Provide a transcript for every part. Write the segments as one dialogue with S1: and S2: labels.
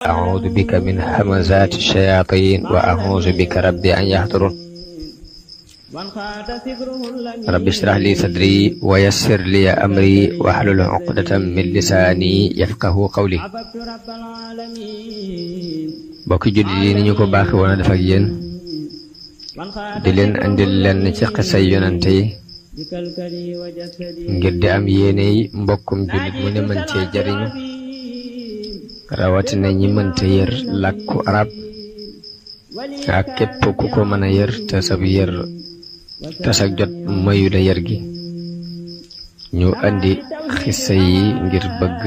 S1: أعوذ بك من همزات الشياطين وأعوذ بك ربي أن يحضرون رب اشرح لي صدري ويسر لي أمري واحلل عقدة من لساني يفقه قولي bokki jullit yi ni ñu ko baaxee woon a def ak yéen di leen andil leen ci xisay yonante yi ngir di am yéene yi mbokkum jullit mu ne mën cee jariñu rawatina ñi mënta yër làkku arab ak képp ku ko mën a yër te sag jot mayu la yër gi ñu andi xisa yi ngir bëgg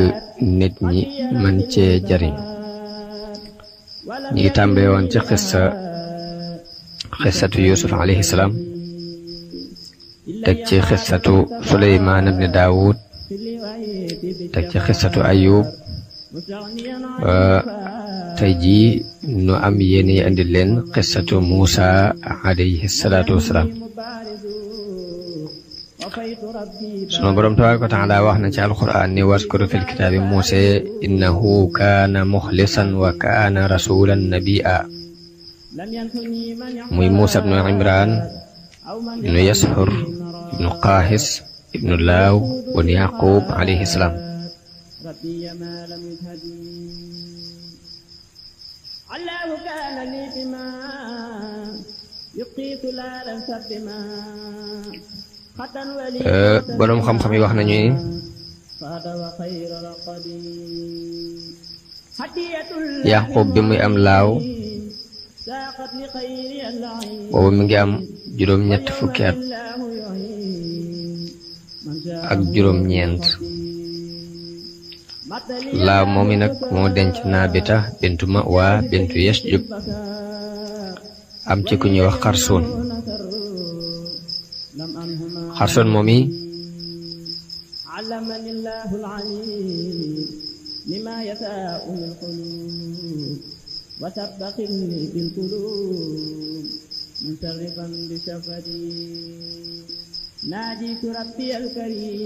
S1: nit ñi mën cee jariñ ñi ngi tàmbee woon ci xisatu yusuf alayhi salaam teg ci xisatu suleymaan ibn daawud teg ci xisatu ayub tey jii nu am yéene andi leen xisatu muusa alayhi salaatu wasalaam sunu boroom tabaaraka wa taala wax na ci alquran ni waskuru fil kitaabi muusa innahu kaana muxlisan wa kaana rasulan nabiyya muy muusa ibnu imran ibnu yashur ibnu qaahis ibnu laaw wa yaqub alayhi salaam boroom xam-xam yi wax nañu ni yaqub bi muy am laaw boobu mi ngi am juróom-ñett fukki at ak juróom-ñeent laaw moom mi nag moo denc naabita bintu ma'wa bintu yasjub am ci ku ñuy wax xarsoon moom mi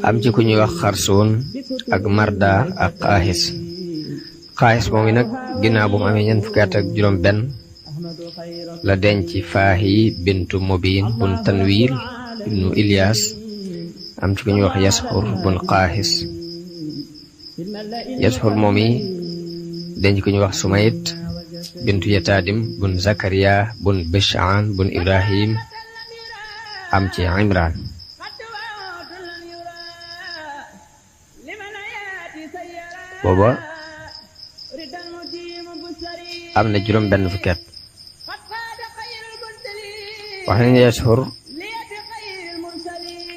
S1: am ci ku ñuy wax xarsoon ak marda ak xaaxis moom mi nag ginnaaw bu mu amee ñeent fukki at ak juróom benn la denc faahi bintu mubin bun tanwil ibnu ilyas am ci ku ñuy wax yashur bun qaahis yashur moom yi denc ku ñuy wax sumayt bintu yataadim bun zakariya bun bishaan bun ibrahim am ci imran booba am na juróom benn fukki at wax nañu yashur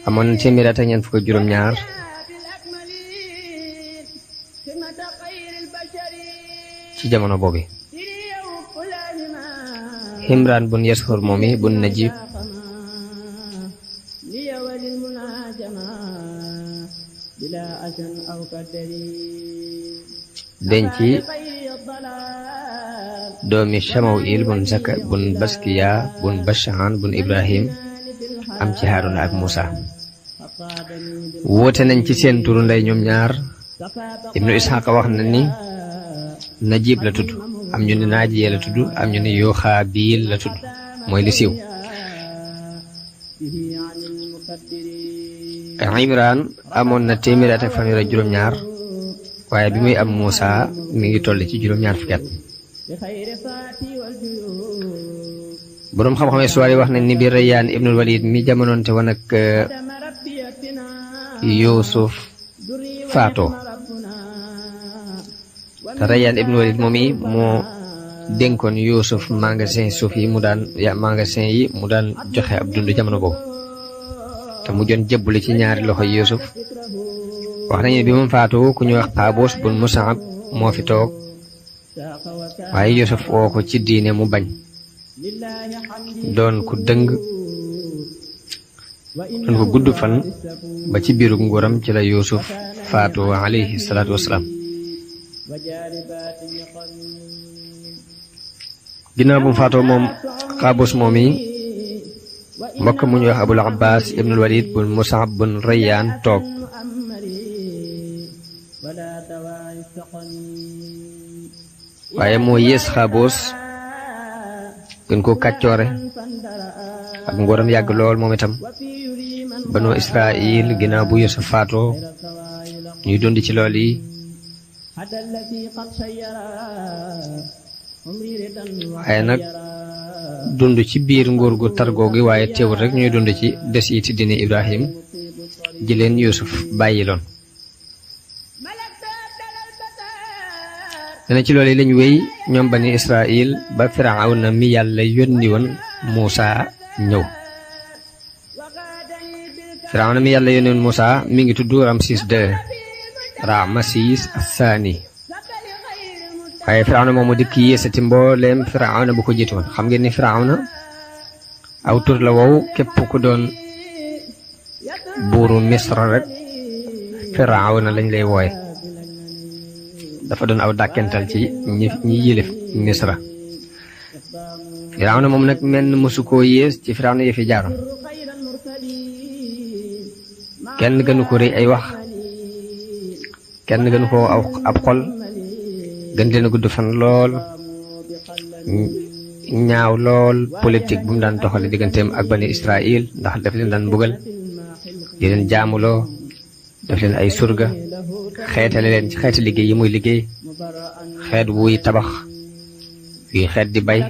S1: amoon na téeméer at ak ñeent fukk ak juróom-ñaar ci jamono boobu Imraan bun Yashur moomi bun Najib denc doomi Shamawil bun Baskiya bun Bashaan bun Ibrahim am ci Haaruna ak Muusa woote nañ ci seen turu ndey ñoom ñaar Ibnu Isxaaq wax na ni Najib la tudd am ñu ne Naajiya la tudd am ñu ne Yoxaabiil la tudd mooy li siiw Imraan amoon na téeméer at ak fanweer ak juróom-ñaar waaye bi muy am Muusa mi ngi toll ci juróom-ñaar fukki at boroom xam-xam histoire yi wax nañ ni bi Rayyaan ibnul Walid mi jamonoonte woon ak Yuusuf faatoo te Rayyaan ibnul Walid moom yi moo dénkoon Yuusuf magasin yi mu daan joxe ab dund jamono boobu te mu jon jëbbuli ci ñaari loxo Yuusuf wax nañu bi moom faatoo ku ñu wax Qaaboos bun Mus'ab moo fi toog waaye Yuusuf woo ko ci diine mu bañ doon ku dëng doon ko gudd fan ba ci biiru nguuram ci la Yuusuf faatu alayhi salaatu wasalaam ginnaaw bu mu faatoo moom Qaaboos moom yi mbokk mu ñuy wax Abul Abbaas ibnul Walid bun Mus'ab bun Rayyaan toog waaye moo yées Xaaboos gën koo kàccoore ak nguuram yàgg lool moom itam banu Israil ginnaaw bu Yuusuf faatoo ñuy dund ci lool yi waaye nag dund ci biir nguur gu targoo gi waaye teewul rek ñuy dund ci des yi ci diine Ibrahim ji leen Yuusuf bàyyi loon dana ci loolu lañ wéy ñoom bani Israil ba Firawna mi yàlla yónni woon Muusa ñëw Firawna mi yàlla yónni woon Muusa mi ngi tudd Ramsis II Ramsis Asaani waaye Firawna moomu dikk yéesati mbooleem Firawna bu ko jiitu woon xam ngeen ni Firawna aw tur la wow képp ku doon buuru Misra rek Firawna lañ lay wooye dafa doon aw dàkkental ci ñi yilif Misra Firawna moom nag menn mësu koo yées ci Firawna yi fi jaaroon kenn gënu ko rëy ay wax kenn gënu ko ab xol gën leen a gudd fan lool ñaaw lool politique bu mu daan doxale digganteem ak bani Israil ndax daf leen daan mbugal di leen jaamuloo daf leen ay surga xeetale leen ci xeeti liggéey yi muy liggéey xeet wuy tabax wii xeet di bay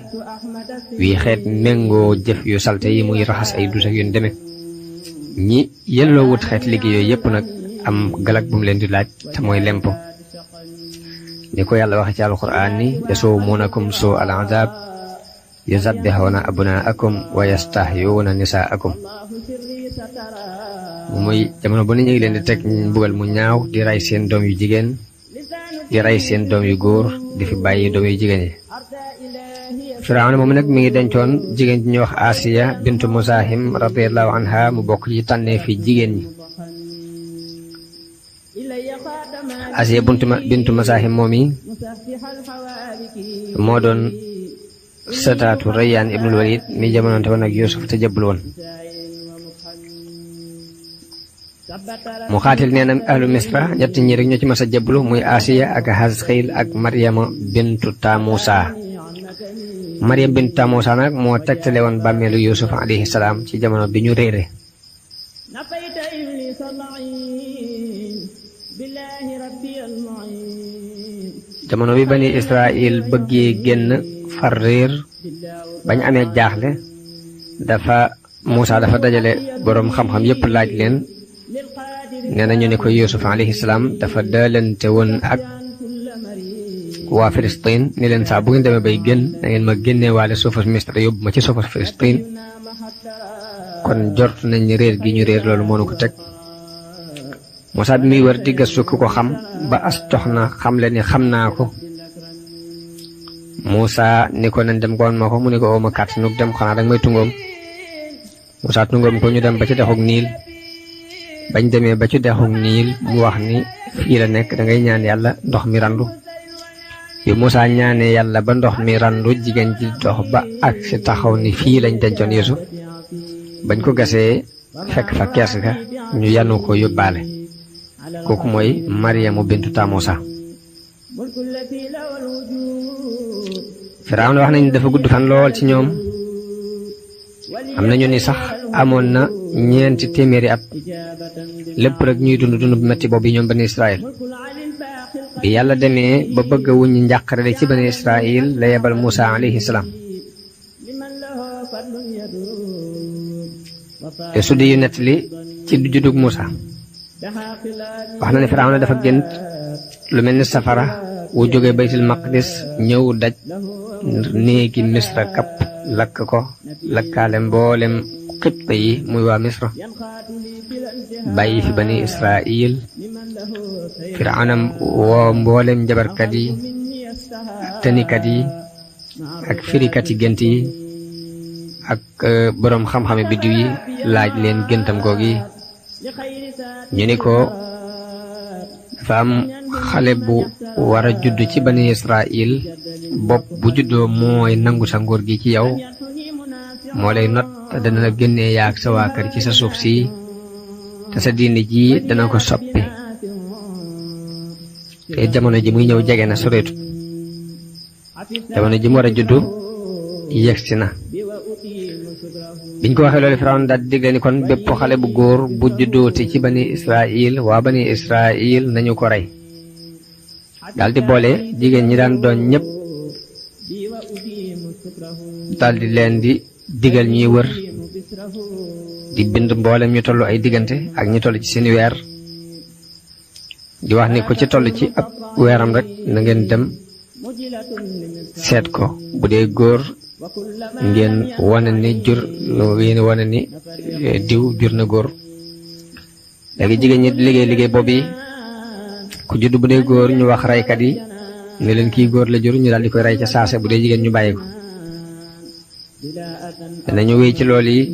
S1: wii xeet méngoo jëf yu salte yi muy raxas ay dus ak yu deme ñi yelloo wut xeeti liggéey yooyu yépp nag am galak bu mu leen di laaj te mooy lempo ni ko yàlla waxe ci alquran ni yasumuunakum suu al azab yuzabbihuna abnaakum wa yastahyuuna nisaakum muy jamono bu ne ñu ngi leen di teg mbugal mu ñaaw di rey seen doom yu jigéen di rey seen doom yu góor di fi bàyyi doom yu jigéen yi Firawna moom nag mi ngi dencoon jigéen ji ñuy wax Asiya bintu Musahim radiyallahu anha mu bokk ci tànnee fi jigéen ñi Asiya bintu Musahim moom yi moo doon sëtaatu Rayyaan ibnul Walid mi jamonoonte woon ak Yuusuf te jëbbul woon mu xaatil nee na ahlu Misra ñett ñi rek ñoo ci mas a jëbblu muy Asiya ak Hasxiil ak Maryama bintu Tamusa Maryam bintu Tamusa nag moo tegtale woon bàmmeelu Yuusuf alayhi salaam ci jamono bi ñu réere jamono bi bani Israil bëggee génn far réer bañ amee jaaxle Muusa dafa dajale boroom xam-xam yépp laaj leen nee na ñu ne ko Yuusuf alayhi salaam dafa daalante woon ak waa Filistin ni leen saa bu ngeen demee bay génn da ngeen ma génnee waale suufas Misra yóbbu ma ci suufas Filistin kon jort nañ ni réer gi ñu réer loolu moo nu ko teg Muusa bi muy wër di gëstu ku ko xam ba as tox na xam le ni xam naa ko Muusa ni ko nañ dem goon ma ko mu ni ko ooma kàtt nu dem xanaa danga may tungoom Muusa tungoom ko ñu dem ba ci dexug Niil bañ demee ba ci dexug Niil mu wax ni fii la nekk da ngay ñaan yàlla ndox mi randu bi Muusa ñaanee yàlla ba ndox mi randu jigéen ji dox ba ak si taxaw ni fii lañ dencoon Yuusuf bañ ko gasee fekk fa kees ga ñu yanu ko yóbbaale kooku mooy Maryamu bintu Tamusa Firawna wax nañ dafa gudd fan lool ci ñoom am nañu ni sax amoon na 400 at lépp rek ñuy dund bu metti boobu ñoom bani Israil bi yàlla demee ba bëgg a wuññi njàqare ci bani Israil la yebal Muusa alayhi salaam te su dee yu nettali ci juddug Muusa wax na ne Firawna dafa gént lu mel ni safara wu jóge baytul maqdis ñëw daj néegi Misra kapp lakk ko lakkaale mboolem xibta yi muy waa Misra bàyyi fi bani Israil Firawna woo mboolem njabarkat yi ak tënikat yi ak firikat yi gént yi ak boroom xam-xame biddiw yi laaj leen géntam googi ñu ni ko dafa am xale bu war a judd ci bani Israil bopp bu juddoo mooy nangu sa nguur gi ci yow moo lay not te dana la génnee yaag sa waa kër ci sa suuf si te sa diine ji dana ko soppi te jamono ji muy ñëw jege na soreetu jamono ji mu war a juddu yegsi na. biñ ko waxee loolu Firawna daal di digle ni kon bépp xale bu góor bu juddooti ci bani Israil waa bani Israil nañu ko rey. daal di boole jigéen ñi daan doon ñëpp daal di leen di digal ñuy wër di bind mboolem ñu toll ay diggante ak ñu toll ci seeni weer di wax ni ko ci toll ci ab weeram rek na ngeen dem seet ko bu dee góor ngeen wane ni yéen wane ni diw jur na góor. léegi jigéen ñi liggéey boobu yi ku judd bu dee góor ñu wax raykat yi ne leen kii góor la jur ñu daal di koy rey ca saase, bu dee jigéen ñu bàyyi ko. danañu wéy ci loolu yi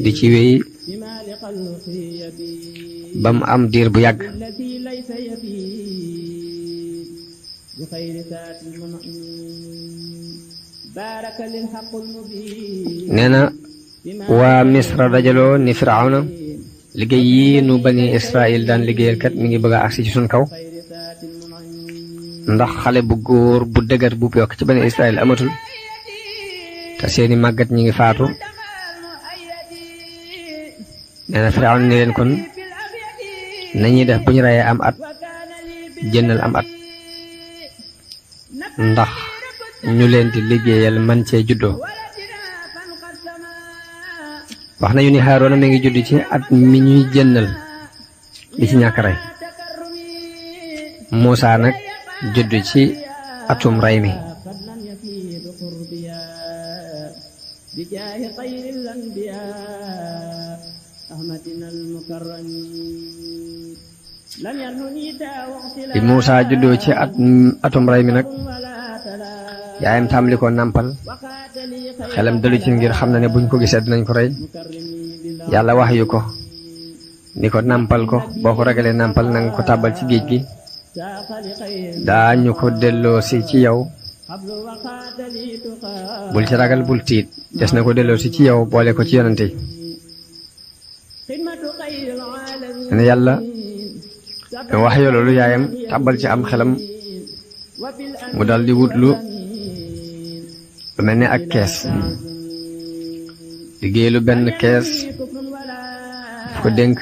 S1: di ci wéy ba mu am diir bu yàgg. nee na waa Misra dajaloo ni Firawna liggéey yii nu bani Israil daan liggéeyal kat mi ngi bëgg a agsi ci suñ kaw, ndax xale bu góor bu dëgër bu yokk ci bani Israil amatul te seeni màggat ñi ngi faatu. nee na Firawna ni leen kon nañuy def bu ñu reyee am at jëndal am at ndax ñu leen di liggéeyal man cee juddoo. wax nañu ni Haaruna mi ngi judd ci at mi ñuy jëndal li ci ñàkk rey. Muusaa nag judd ci atum rey mi. bi Muusaa juddoo ci atum rey mi nag yaayam tàmbali ko nàmpal, xelam dalu ci ngir xam na ne buñ ko gisee dinañ ko rey. yàlla wax yu ko ni ko nàmpal ko, boo ko ragalee nàmpal nanga ko tàbbal ci géej gi, daañu ko delloo si ci yow, bul ci ragal bul tiit, des na ko delloo si ci yow boole ko ci yonante yi. ne yàlla wax yoo loolu yaayam tàbbal ci am xelam mu dal di wut lu mel ne ak kees, liggéey lu benn kees ko dénk,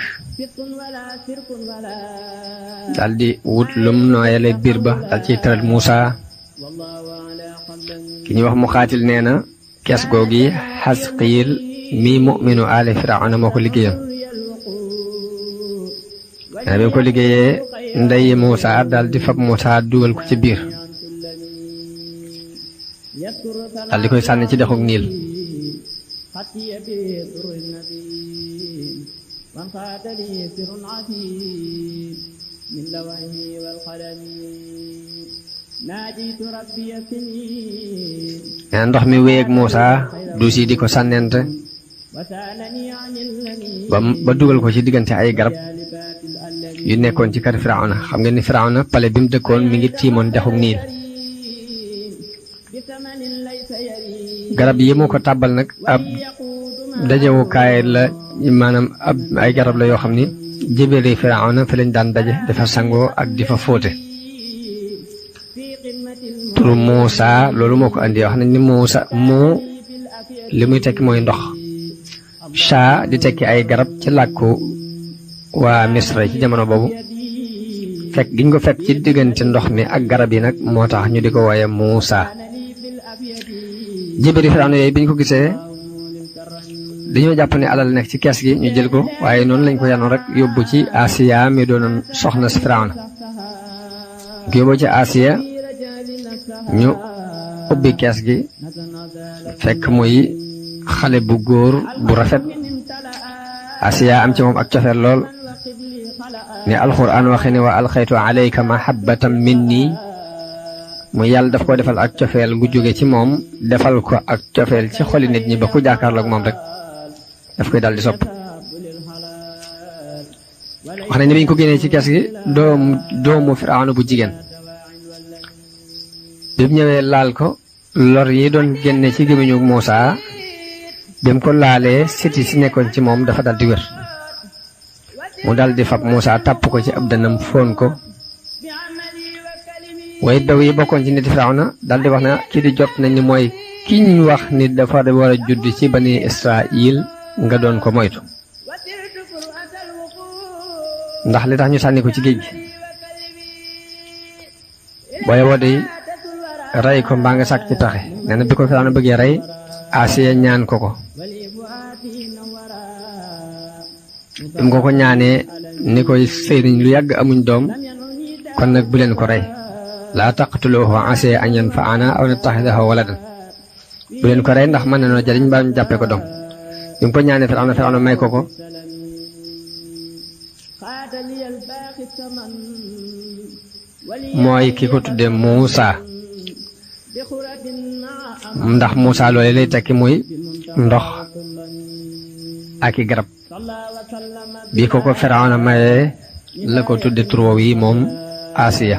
S1: dal di wut lum nooyale biir ba dal ciy tëral Muusaa. ki ñuy wax Muxaatil nee na kees googi Xasqiil mi mu'minu aali Firawna moo ko liggéeyam. nee na bi mu ko liggéeyee ndey Muusaa dal di fab Muusaa dugal ko ci biir, dal di koy sànni ci dexug Niil. nee ndox mi wéyeeg Muusaa duus yi di ko sànnente ba dugal ko ci diggante ay garab yu nekkoon ci kër Firawna. xam ngeen ni Firawna pale bi mu dëkkoon mi ngi tiimoon dexug Niil. garab yi mu ko tàbbal nag ab dajewukaay la, maanaam ay garab la yoo xam ni jébéeri Firawna fi lañ daan daje dafa sangoo ak di fa fóote. turu Muusaa loolu moo ko andi. wax nañ ni Muusaa moo li muy tekki mooy ndox, shaa di tekki ay garab ci làkku waa Misra ci jamono boobu. fekk giñ ko fekk ci diggante ndox mi ak garab yi nag moo tax ñu di ko wooye Muusaa. jébéeri Firawna yooyu biñ ko gisee dañoo jàpp ne alal nekk ci kees gi ñu jël ko, waaye noonu lañ ko yanoon rek yóbbu ci Asiya mi doonoon soxna si Firawna. ko yóbbu ci Asiya ñu ubbi kees gi fekk muy xale bu góor bu rafet. Asiya am ci moom ak cofeel lool, ni alxuraan waxe ne wa alxaytu alayka mahabbatan minni, mu yàlla daf ko defal ak cofeel gu jóge ci moom, defal ko ak cofeel ci xoli nit ñi ba ku jàkkaarloog moom rek daf koy daal di sopp. wax nañ ne biñ ko génnee ci kees gi doomu Firawna bu jigéen bi mu ñëwee laal ko, lor yi doon génne ci gémmiñu Muusaa bi mu ko laalee siti si nekkoon ci moom dafa dal di wér. mu daldi fab Muusa tàpp ko ci ab dënnam foon ko way daw yi bokkoon ci nit Firawna daldi wax na ki di jot nañ ni mooy ki ñu wax ni dafa war a judd ci bani Israil nga doon ko moytu ndax li tax ñu sànni ko ci géej gi booy woo de rey ko mbaa nga sàkk ci taxe nee na bi ko Firawna bëggee rey Asiya ñaan ko ko bi mu ko ñaanee ni koy sëy nañ lu yàgg amuñ doom kon nag bu leen ko rey laa taqtuluuhu asaa an yanfa'anaa aw nattaxidahu waladan bu leen ko rey ndax mën nañoo jariñ mbaa ñu jàppee ko doom bi mu ko ñaanee Firawna may ko ko mooy ki ko tudde Muusa ndax Muusa loole lay tekki muy ndox ak i garab bi ko Firawna mayee la ko tudde tur woowu yi moom Asiya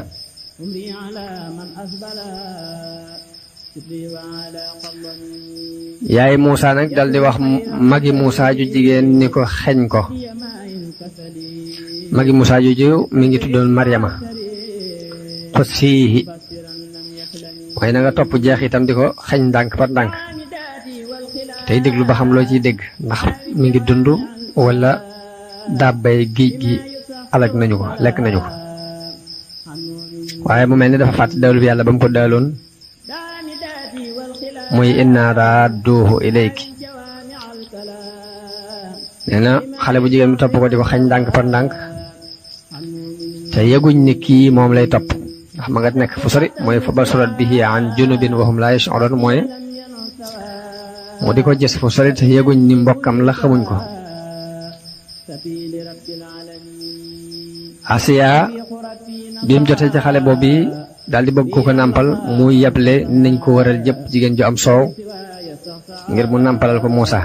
S1: yaay Muusa nag daldi wax magi Muusa ju jigéen ni ko xeñ ko magi Muusa ju mi ngi tuddoon Maryama xussiihi waaye na nga topp jeex itam di ko xeñ ndànk par ndànk tey déglu ba xam loo ciy dégg ndax mi ngi dund wala dàbbay géej gi alag nañu ko lekk nañu ko waaye mu mel ni dafa fàtte dawlu bi yàlla ba mu ko daaloon muy inna raadduuhu ilayki nee na xale bu jigéen bi topp ko di ko xeñ ndànk par ndànk te yëguñ ni kii moom lay topp ndax ma nga nekk fu sori mooy fa basurat bihi an junubin wa hum laa yash'uruun mooy mu di ko gis fu sori te yëguñ ni mbokkam la xamuñ ko Asiya bi mu jotee ci xale boobu daldi bëgg ko nàmpal mu yeble nañ ko waral jëpp jigéen ju am soow ngir mu nàmpalal ko Muusa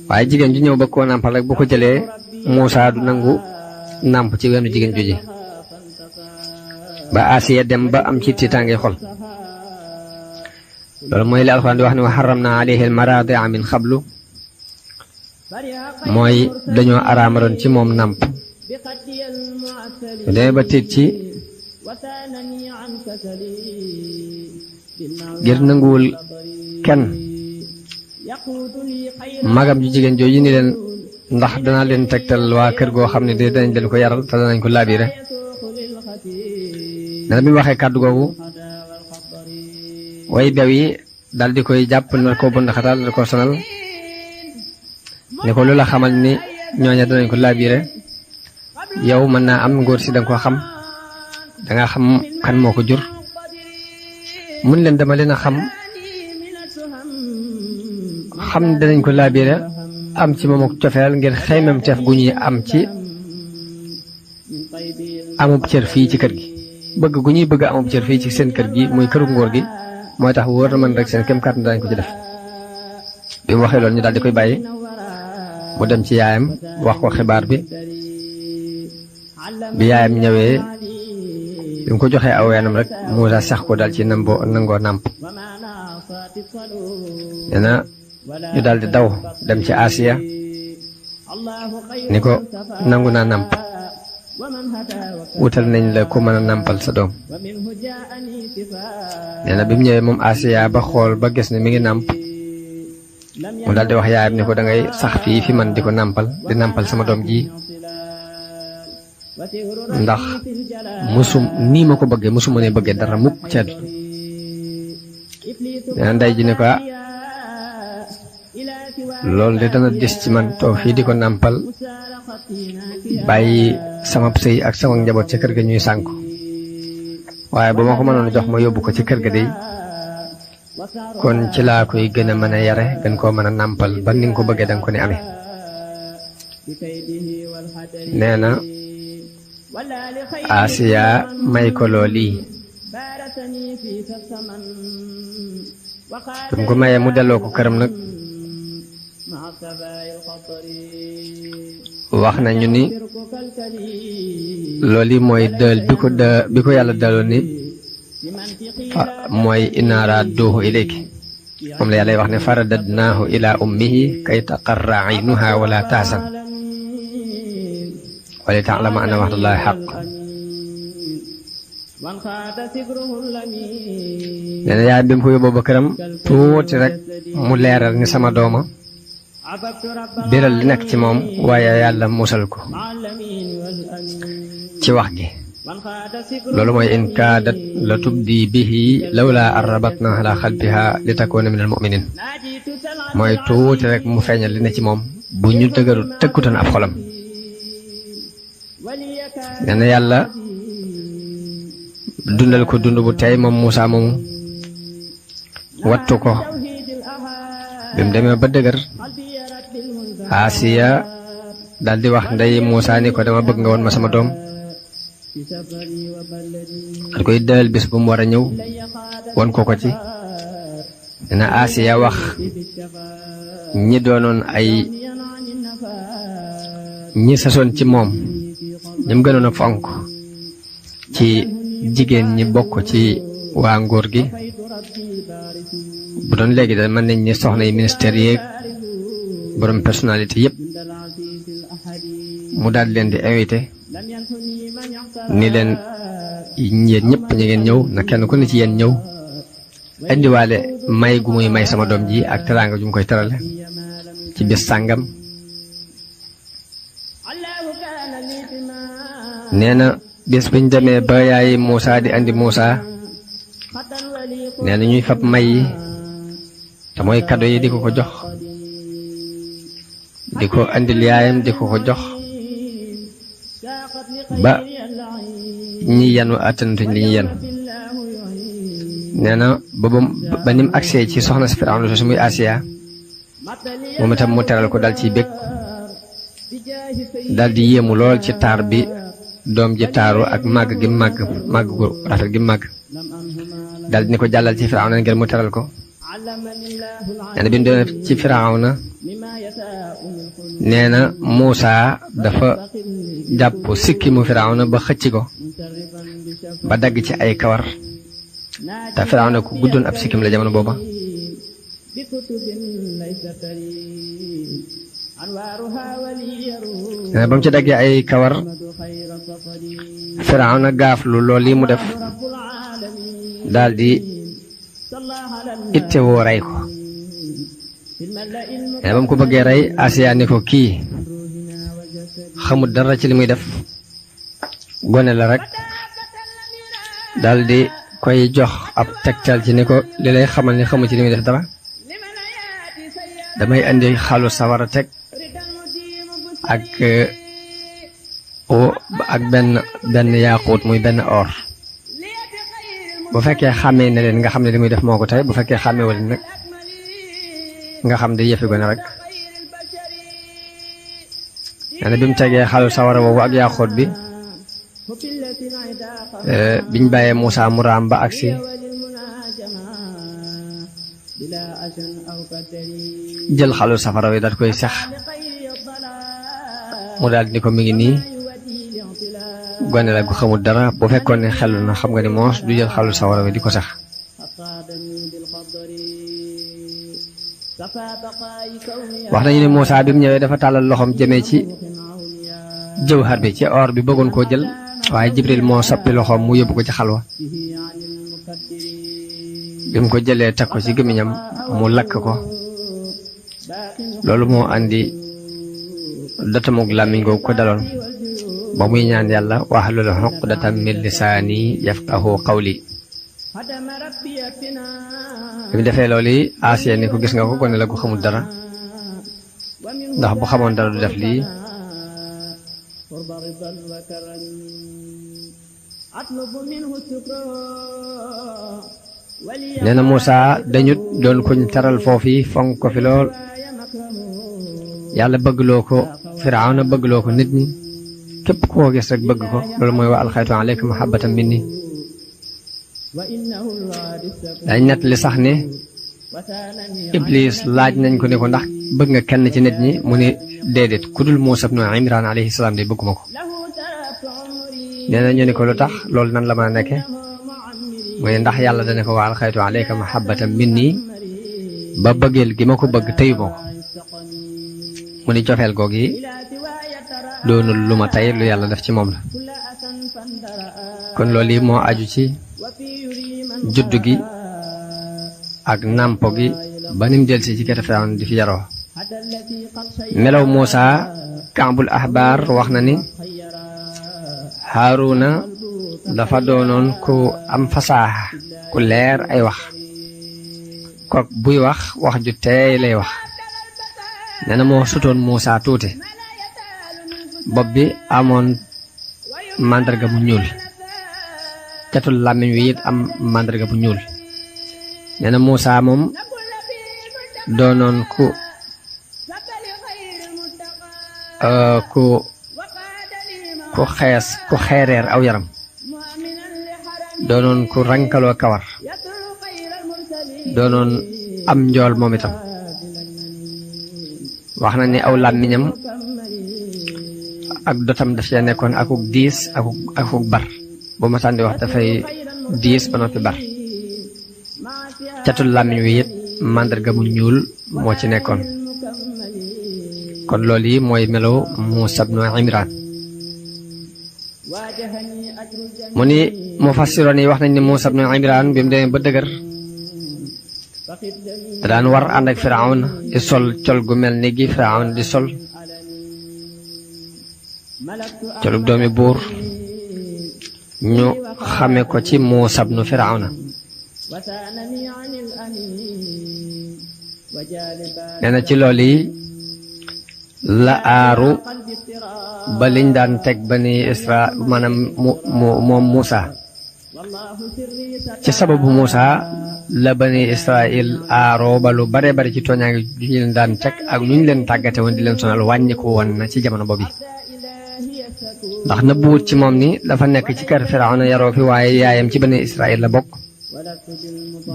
S1: waaye jigéen ju ñëw bëgg koo nàmpal rek bu ko jëlee Muusa du nangu nàmp ci wenu jigéen ju ji ba Asiya dem ba am ci tiitaange xol loolu mooy li Alxuraan di wax ne wa harramna alayhi al-maraadi'a min qablu mooy dañoo araamaloon ci moom nàmp demee ba tiit ci ngir nanguwul kenn magam ju jigéen jooju ni leen ndax danaa leen tegtal waa kër goo xam ne de danañ leen ko yaral te danañ ko laabire dana bi mu waxee kàddu googu way bew yi dal di koy jàpp na ko bund xataal na ko sonal ne ko lu la xamal ni ñooña danañ ko laabire yow mën naa am ngóor si danga ko xam danga xam kan moo ko jur mun leen dama leen a xam danañ ko laabire am ci moom ak cofeel ngir xeymam teef gu ñuy am ci amub cër fii ci kër gi bëgg gu ñuy bëgg amub cër fii ci seen kër gi muy këru ngóor gi mooy tax wóor na man rek seen kem kàttan danañ ko ci def bi mu waxee loolu ñu daal di koy bàyyi mu dem ci yaayam wax ko xibaar bi yaayam ñëwee bi mu ko joxee aw weenam rek Muusa sax ko dal ci nangoo nàmp nee na ñu daal di daw dem ci Asiya ni ko nangu naa nàmp wutal nañ la ku mën a nàmpal sa doom nee na bi mu ñëwee moom Asiya ba xool ba gis ne mi ngi nàmp mu daal di wax yaayam ni ko da ngay sax fii fi man di ko nàmpal di nàmpal sama doom ji ndax nii ma ko bëggee musuma ne bëggee dara mukk ci àdduna nee na ndey ji ne ko loolu de dana dis ci man toog fii di ko nàmpal bàyyi sama sëy ak sama njaboot ca kër ga ñuy sànku waaye bu ma ko mënoon jox ma yóbbu ko ci kër ga de kon ci laa koy gën a mën a yare gën koo mën a nàmpal ba ni nga ko bëggee danga ko ne amee nee na Asiya may ko looli bi mu ko mayee mu delloo ko këram nag wax nañu ni loolu mooy dël bi ko yàlla delloo ni mooy inna raadduuhu ilayki moom la yàlla wax ne faradadnaahu ila ummihi kay taqarra aynuha wala taasan wa li ta'lama anna wa'dallahi haqq. nee na yaay bi mu ko yóbboo ba këram tuuti rek mu leeral ni sama dooma biral li nekk ci moom waaye yàlla musal ko ci wax gi. loolu mooy in kaadat la tubdi bihi lawla an rabatna ala xalbiha li takuna min al muminin. mooy tuuti rek mu feeñal li ne ci moom bu ñu dëgëru tëkkutoon ab xolam. nee na yàlla dundal ko dund bu tey moom Muusaa moomu wattu ko bi mu demee ba dëgër. Asiya daldi wax ndey Muusaa ni ko dama bëgg nga woon ma sama doom. al koy dalal bis bu mu war a ñëw won ko ci. dina Asiya wax ñi doonoon ay ñi sasoon ci moom ñi mu gënoon a fonk ci jigéen ñi bokk ci waa nguur gi. bu doon léegi da mën nañ ni soxna yi ministère yeeg borom personnalité yépp mu daal leen di invité ni leen yéen ñëpp ñu ngeen ñëw na kenn ku ne ci yéen ñëw indiwaale may gu muy may sama doom ji ak teraanga ju mu koy terale ci bis sàngam. nee na bis biñ demee ba yaay Muusaa di andi Muusaa nee na ñuy fab may yi te mooy kado yi di ko jox di ko andil yaayam di ko jox ba ñi yanu attanatuñ li ñuy yanu. nee na ba nim agsee ci soxna si Firawna soosu muy Asiya moom itam mu teral ko dal ciy bég dal di yéemu lool ci taar bi doom ji taaru ak màgg gi màgg gu rafet gi màgg. dal di ni ko jàllal ci Firawna ngir mu teral ko. nee na bi mu demee ci Firawna nee na Muusaa dafa jàpp sikki mu Firawna ba xëcc ko ba dagg ci ay kawar te Firawna ku guddoon ab sikkim la jamono booba. nee na ba mu ci daggee ay kawar Firawna gaaflu lool yi mu def daldi ittewoo rey ko. nee na ba mu ko bëggee rey Asiya ni ko kii xamul dara ci li muy def gone la rek daldi koy jox ab tegtal ci ni ko li lay xamal ni xamul ci li muy def dara damay indi xalu sawara teg ak benn yaaquut muy benn or. bu fekkee xàmmee ne leen nga xam ne li muy def moo ko tey bu fekkee xàmmeewul nag nga xam di yëfi gone rek. nee na bi mu tegee xalu sawara boobu ak yaaquut bi biñ bàyyee Muusaa mu raam ba agsi jël xalu safara wi daal koy sex mu daal ni ko mi ngi nii gone la gu xamul dara bu fekkoon ne xelu na xam nga ni moos du jël xalu sawara wi di ko sax. wax nañu ne Muusaa bi mu ñëwee dafa tàllal loxoom jëmee ci jawhar bi ci or bi bëggoon koo jël waaye Jibril moo soppi loxoom mu yóbbu ko ci xalwa. bi mu ko jëlee teg ko ci gémmiñam mu lakk ko. loolu moo andi datamug làmmiñ googu ko daloon ba muy ñaan yàlla wahlul uqdatan min lisaani yafqahu qawli. bi mu defee loolu yi Asiya ni ko gis nga ko gone la gu xamul dara ndax bu xamoon dara du def lii. nee na Muusaa dañut doon kuñ taral foofi fonk ko fi lool. yàlla bëggloo ko Firawna bëggloo ko nit ñi képp koo gis rek bëgg ko loolu mooy wa alxaytu alayka mahabbatan minni. dañ nett li sax ne Iblis laaj nañ ko ne ko ndax bëgg nga kenn ci nit ñi mu ne déedéet ku dul Muusaa ibnu Imraan alayhi salaam de bëgguma ko. nee na ñu ne ko lu tax loolu nan la mën a nekke mooy ndax yàlla dana ko wa alxaytu alayka mahabbatan minni ba bëggeel gi ma ko bëgg tëyu ma ko mu ni cofeel goog yi doonul lu ma tey lu yàlla def ci moom la kon loolu yi moo aju ci juddu gi ak nàmpo gi ba nim delsi ci kete Firawna di fi yaroo melaw Muusa Kaabul Ahbar wax na ni Haaruna dafa doonoon ku am fasaaxa ku leer ay wax kook buy wax ju teey lay wax nee na moo sutoon Muusa tuuti bopp bi amoon màndarga bu ñuul catul làmmiñ wi it am màndarga bu ñuul nee na Muusa moom doonoon ku xees ku xeereer aw yaram doonoon ku rankaloo kawar doonoon am njool moom itam wax na ni aw làmmiñam ak dotam daf cee nekkoon akuk diis akuk bar bu ma sànni wax dafay diis ba noppi bar catul làmmiñ wi it màndarga mu ñuul moo ci nekkoon kon loolu yi mooy melo Muusaa ibnu Imraan mu ni mufassiroon yi wax nañ ni Muusaa ibnu Imraan bi mu demee ba dëgër da daan war ànd ak Firawna di sol col gu mel ni gi Firawna di sol colub doomi buur ñu xame ko ci Muusaa ibnu Firawna nee na ci loolu yi la aaru ba liñ daan teg bani Israa maanaam moom Muusaa ci sababu Muusaa la bani Israil aaroo ba lu bare bari ci tooñaa ngi ñu leen daan teg ak nu ñu leen tàggate woon di leen sonal wàññiku woon na ci jamono boobu ndax nëbbuwut ci moom ni dafa nekk ci kër Firawna yaroo fi waaye yaayam ci bani Israil la bokk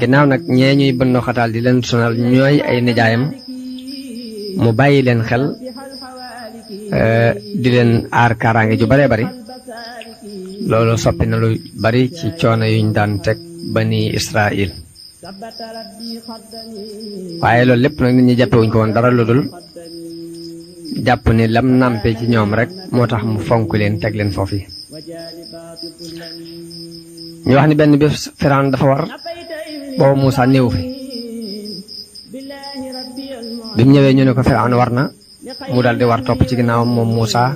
S1: ginnaaw nag ñee ñuy bënn xataal di leen sonal ñooy ay nijaayam mu bàyyi leen xel di leen aar kaaraange ju bare bari loolu soppi na lu bari ci coono yuñ daan teg bani Israil waaye loolu lépp nag nit ñi jàppewuñ ko woon dara lu dul jàpp ni lam nàmpe ci ñoom rek moo tax mu fonk leen teg leen foofu ñu wax ni benn bés Firawna dafa war boobu Muusaa néew fi bi mu ñëwee ñu ne ko Firawna war na mu daldi war topp ci ginnaawam moom Muusaa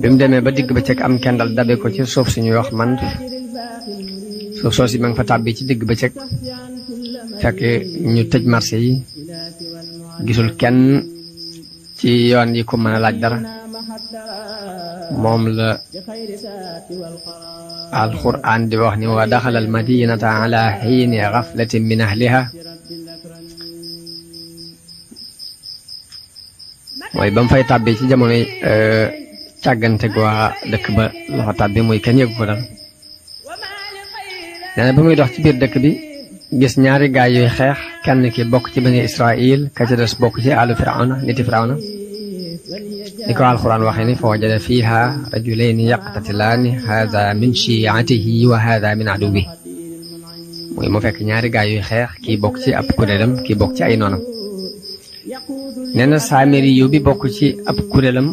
S1: bi mu demee ba digg ba cëg am kendal dabe ko ci suuf suñuy wax man suuf soosi ma nga fa tàbbi ci digg ba cëg fekk ñu tëj marché yi gisul kenn ci yoon yi ku mën a laaj dara moom la alquran di wax ni wa daxala al madinata ala xiini gaflatin min ahliha mooy ba mu fay tàbbi ci jamonoy càggante gu waa dëkk ba la fa tàbbi muy kenn yëgu ko dal nee na ba muy dox ci biir dëkk bi gis ñaari gaay yuy xeex kenn ki bokk ci bani Israil ka ci des bokk ci àllu Firawna niti Firawna ni ko alquran waxee ni fa wajada fiha rajulayni yaqtatilaani haada min shi'atihi wa haada min aduwi muy mu fekk ñaari gaay yuy xeex kii bokk ci ab kuréelam kii bokk ci ay noonam nee na Saamiri yu bi bokk ci ab kuréelam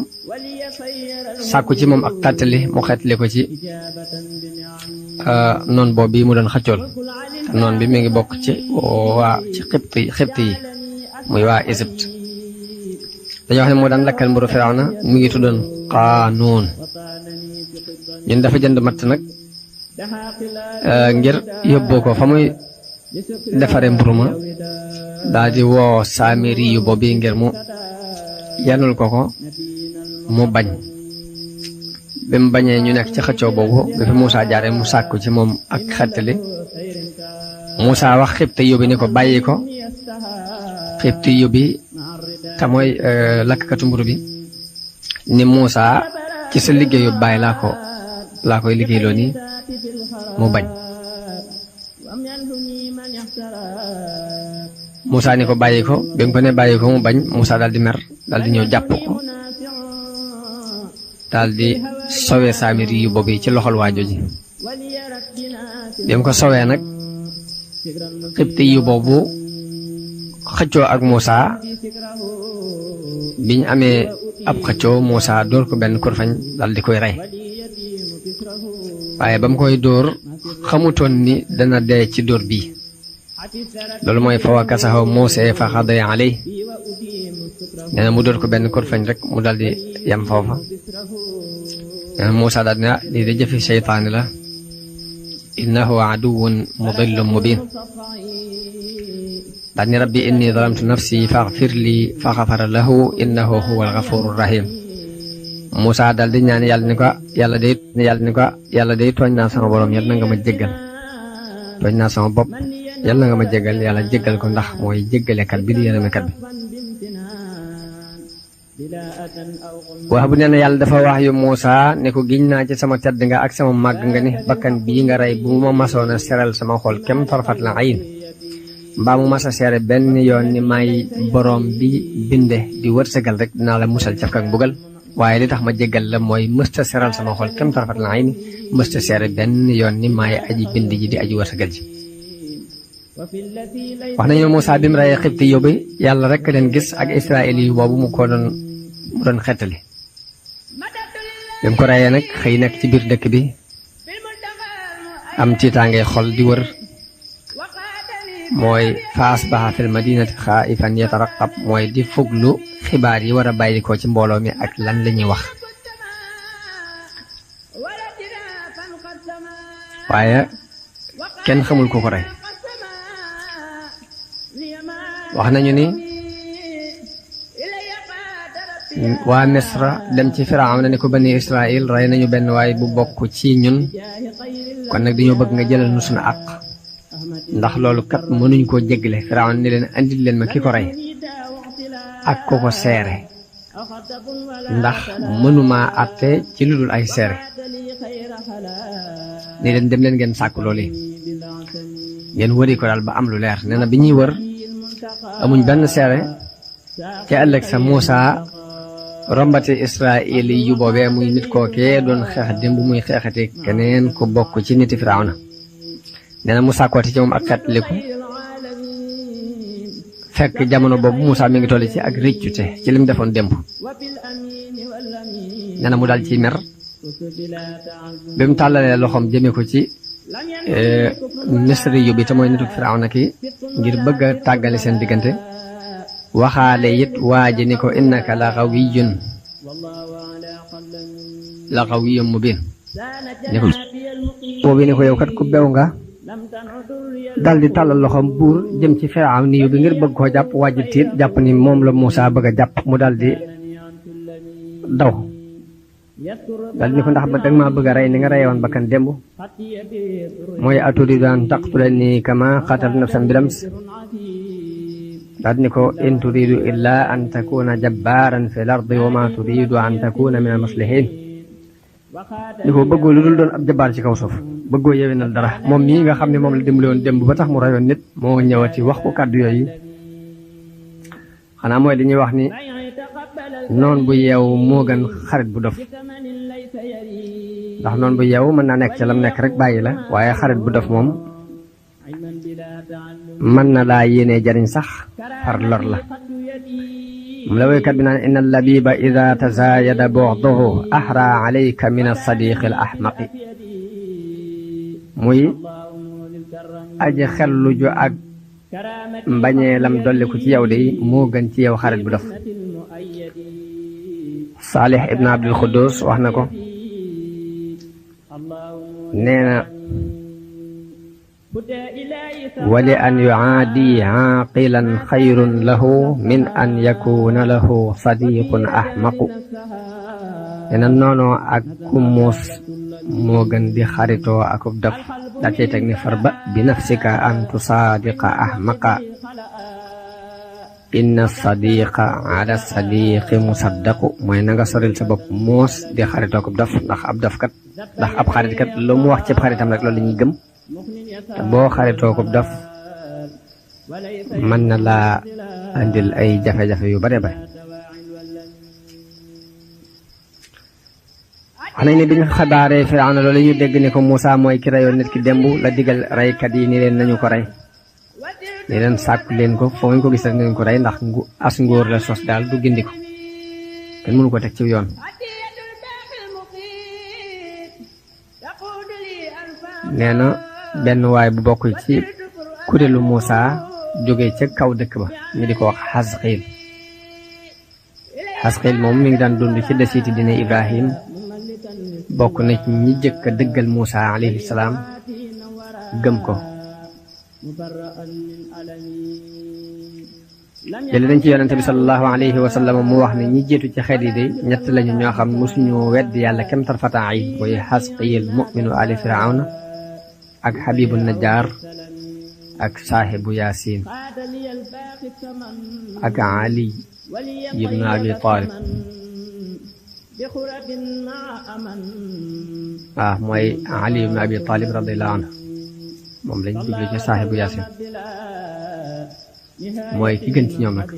S1: sàkku ci moom ak tàttali mu xeetli ko ci noon boobu bi mu doon xëccool te noon bi mi ngi bokk ci waa ci xibt yi muy waa Égypte dañoo wax ne moo daan lakkal mburu Firawna mi ngi tuddoon Qaanuun ñun dafa jënd matt nag ngir yóbboo ko fa muy defare mburu ma daal di woo Saamiri yu boobu ngir mu yanul ko mu bañ bi mu bañee ñu nekk ci xëccoo boobu bi fi Muusaa jaare mu sàkku ci moom ak xettali Muusaa wax xibti yóbbi ni ko bàyyi ko xibti yóbbi te mooy lakkatu mburu bi ni Muusaa ci sa liggéeyu bàyyi laa koy liggéeyloo nii mu bañ Muusaa ni ko bàyyi ko bi mu ko ne bàyyi ko mu bañ Muusaa daal di mer daal di ñëw jàpp ko daal di sowee Saamiri yu boobu ci loxol waajo ji bi mu ko sowee nag xibti yu boobu xëccoo ak Muusa biñ amee ab xëccoo Muusa dóor ko benn kurfañ dal di koy rey waaye ba mu koy dóor xamutoon ni dana dee ci dóor bii loolu mooy fa wakasahu Muusaa fa xadaya alay nee na mu dóor ko benn kurfañ rek mu dal di yam foofa nee na Muusa daal ne lii de jëfi seytaane la innahu aduwwun mudillun mubin daal ni rabbi inni zalamtu nafsi faghfir li fa ghafara lahu innahu huwal ghafurur rahim Muusa daal di ñaan yàlla ni ko yàlla day tooñ naa sama borom yàlla na nga ma jéggal tooñ naa sama bopp yàlla na nga ma jéggal yàlla jéggal ko ndax mooy jéggalekat bi di yërëmekat bi wax bu nee na yàlla dafa wax yu Muusa ne ko giñ naa ci sama tedd nga ak sama màgg nga ni bakkan bii nga rey bu ma masoon a seral sama xol kem tarfat la ayin mbaa mu mas a seere benn yoon ni may borom bi binde di wërsëgal rek dinaa la musal caf kak mbugal waaye li tax ma jéggal la mooy mësta seral sama xol kem tarfat la ayin mësta seere benn yoon ni may aji bind ji di aji wërsëgal ji wax nañu ne Muusa bi mu reyee xibti yóbbu yàlla rek leen gis ak Israël yi boobu mu doon xettali bi mu ko reyee nag xëy nekk ci biir dëkk bi am tiitaange xol di wër mooy fa asbaha fil madinati xaa'ifan yataraqab mooy di fuglu xibaar yi war a bàyyi ko ci mbooloo mi ak lan la ñuy wax waaye kenn xamul ko ko rey wax nañu ni waa Misra dem ci Firawna ni ko bani Israël rey nañu benn waay bu bokk ci ñun kon nag dañoo bëgg nga jëlal nu suñu àq ndax loolu kat mënuñ koo jéggale Firawna ni leen andil leen ma ki ko rey ak ko ko seere ndax mënuma àtte ci lu dul ay seere ni leen dem leen ngeen sàkku loolu yi ngeen wëri ko daal ba am lu leer nee na bi ñuy wër amuñ benn seere ca ëllëg sa Muusa rombati Israël yu boobee muy nit kookee doon xeex démb muy xeexati keneen ku bokk ci niti Firawna nee na mu sàkkooti ci moom ak xeetliku fekk jamono boobu Muusa mi ngi toll ci ak réccute ci lim defoon démb nee na mu dal ci mer bi mu tàllalee loxoom jëme ko ci Misri yu bi te mooy nitu Firawna ki ngir bëgg a tàggale seen diggante waxaale it waa ji ni ko innaka la qawiyyun mubin ni ko boobu ni ko yow kat ku bew nga dal di tàllal loxoom buur jëm ci Firawna yu bi ngir bëgg koo jàpp waa ji tiit jàpp ni moom la Muusa bëgg a jàpp mu dal di daw dal ni ko ndax ba danga maa bëgg a rey ni nga reyewoon bakkan démb mooy aturiidu an taqtulani kama qatalta nafsan bilams daal ni ko in turiidu illa an takuna jabbaaran fil ardi wa ma turiidu an takuna min al muslihin ni ko bëggoo lu dul doon ab jabbaar ci kaw suuf bëggoo yewenal dara moom mii nga xam ne moom la dimbali woon démb ba tax mu reyoon nit moo ñëwati wax ko kàddu yooyu xanaa mooy li ñuy wax ni noon bu yeewu moo gën xarit bu dof ndax noon bu yeewu mën naa nekk ci lam nekk rek bàyyi la waaye xarit bu dof moom mën na laa yéenee jariñ sax far lor la moom la woykat bi naan inna labiba ida tazaayada bu'duhu ahra alayka min as-sadiqi al ahmaqi muy aji xellu ju ak mbañeelam dolliku ci yow de moo gën ci yow xarit bu dof Saalih ibn Abdul Xuddus wax na ko nee na wali an yuaadi aaqilan xayrun lahu min an yakuna lahu sadiqun ahmaqu nee na noonoo ak ku muus moo gën di xaritoo akub daf daa cay teg ni farba bi nafsika an tusaadiqa ahmaqa inna sadiqa ala sadiqi musaddaqu mooy na nga soril sa bopp moos di xaritoo akub daf ndax ab xaritkat lu mu wax ci xaritam rek loolu la ñuy gëm te boo xaritoo ko daf mën na laa andil ay jafe-jafe yu bare bare wax nañ ne bi ñu xabaaree Firawna loolu ñu dégg ni ko Muusa mooy ki reyoon nit ki démb la digal reykat yi ni leen nañu ko rey ne leen sàkku leen ko foo ngeen ko gis rek ngeen ko rey ndax as ngóor la sos daal du gindi ko kenn mënu ko teg ci yoon. nee na benn waay bu bokk ci kuréelu Muusa jóge ca kaw dëkk ba ñu di ko wax Xasqiil moom mi ngi daan dund ci desiiti dina Ibrahim bokk na ci ñi jëkk a dëggal Muusa alayhi salaam gëm ko. jële nañ ci yonente bi sallallahu alayhi wa sallam mu wax ne ñi jiitu ci xeet yi de ñett lañu ñoo xam mosuñu wedd yàlla kem tarfata ayn mooy Xasqiil mu'minu ali firawna ak Habibu Najjar ak saahibu Yaasin ak Ali ibnu Abi Talib mooy Ali ibnu Abi Talib radiyallahu anhu moom lañ jublu ci saahibu Yaasin mooy ki gën ci ñoom nag.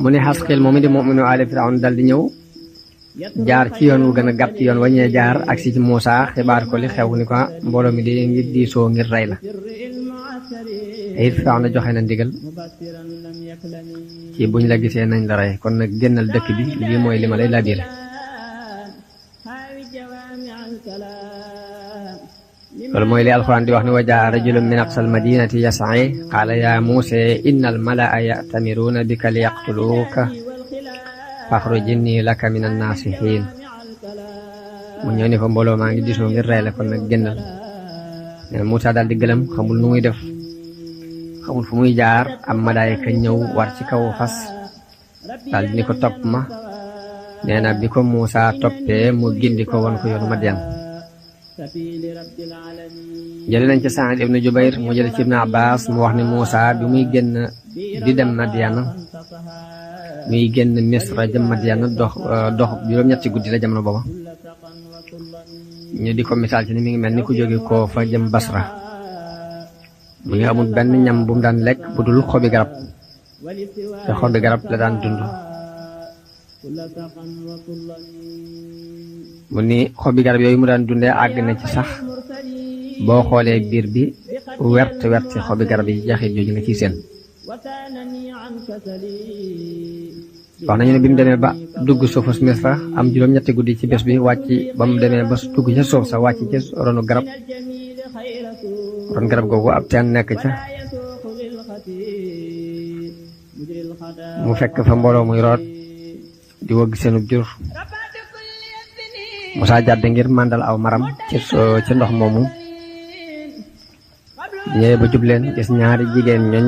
S1: mu ne Xasqiil moom di mu'minu ali firawna dal di ñëw jaar ci yoon wu gën a gàtt ci yoon waññee jaar agsi ci Muusa xibaar ko li xew ni ko mbooloo mi di ngir diisoo ngir rey la. it Firawna joxe na ndigal ci buñ la gisee nañ la rey kon nag génnal dëkk bi lii mooy li ma lay laabire. loolu mooy li alxuraan di wax ni wa jaa rajulun min aqsal madinati yas'a qaala yaa Muusaa innal mala'a ya'tamiruuna bika liyaqtuluuka faxruj innii laka mina naasihiin. mu ñëw ni fa mbooloo maa ngi diisoo ngir rey la kon nag génnal. Muusaa daal di gëlëm xamul nu muy def xamul fu muy jaar am malaayika ñëw war ci kaw fas daal di ni ko topp ma. nee na bi ko Muusaa toppee mu gindi ko won ko yoonu Madyan. jële nañ ci Saïd ibnu Jubayr mu jële ci Ibnu Abbas mu wax ne Muusaa bi muy génn di dem Madyan muy génn Misra jëm Madyan dox juróom-ñetti guddi la jamono booba. ñu di ko misaal ci ni mi ngi mel ni ku jóge koo fa jëm Basra. mu ngi amul benn ñam bu mu daan lekk bu dul xobi garab te xobi garab la daan dund. mu ni xobi garab yooyu mu daan dundee àgg na ci sax boo xoolee biir bi wert ci xobi garab yi jaxit jooju nga ciy seen. wax nañu ne bi mu demee ba dugg suufus Misra am juróom-ñetti guddi ci bés bi wàcc ba mu demee ba dugg ca suuf sa wàcc ci ronu garab ron garab googu ab teen nekk ca mu fekk fa mbooloo muy root di wëgg seenub jur. Musaa jàdd ngir màndal aw maram ci ndox moomu ñëwee ba jub leen gis ñaari jigéen ñooñ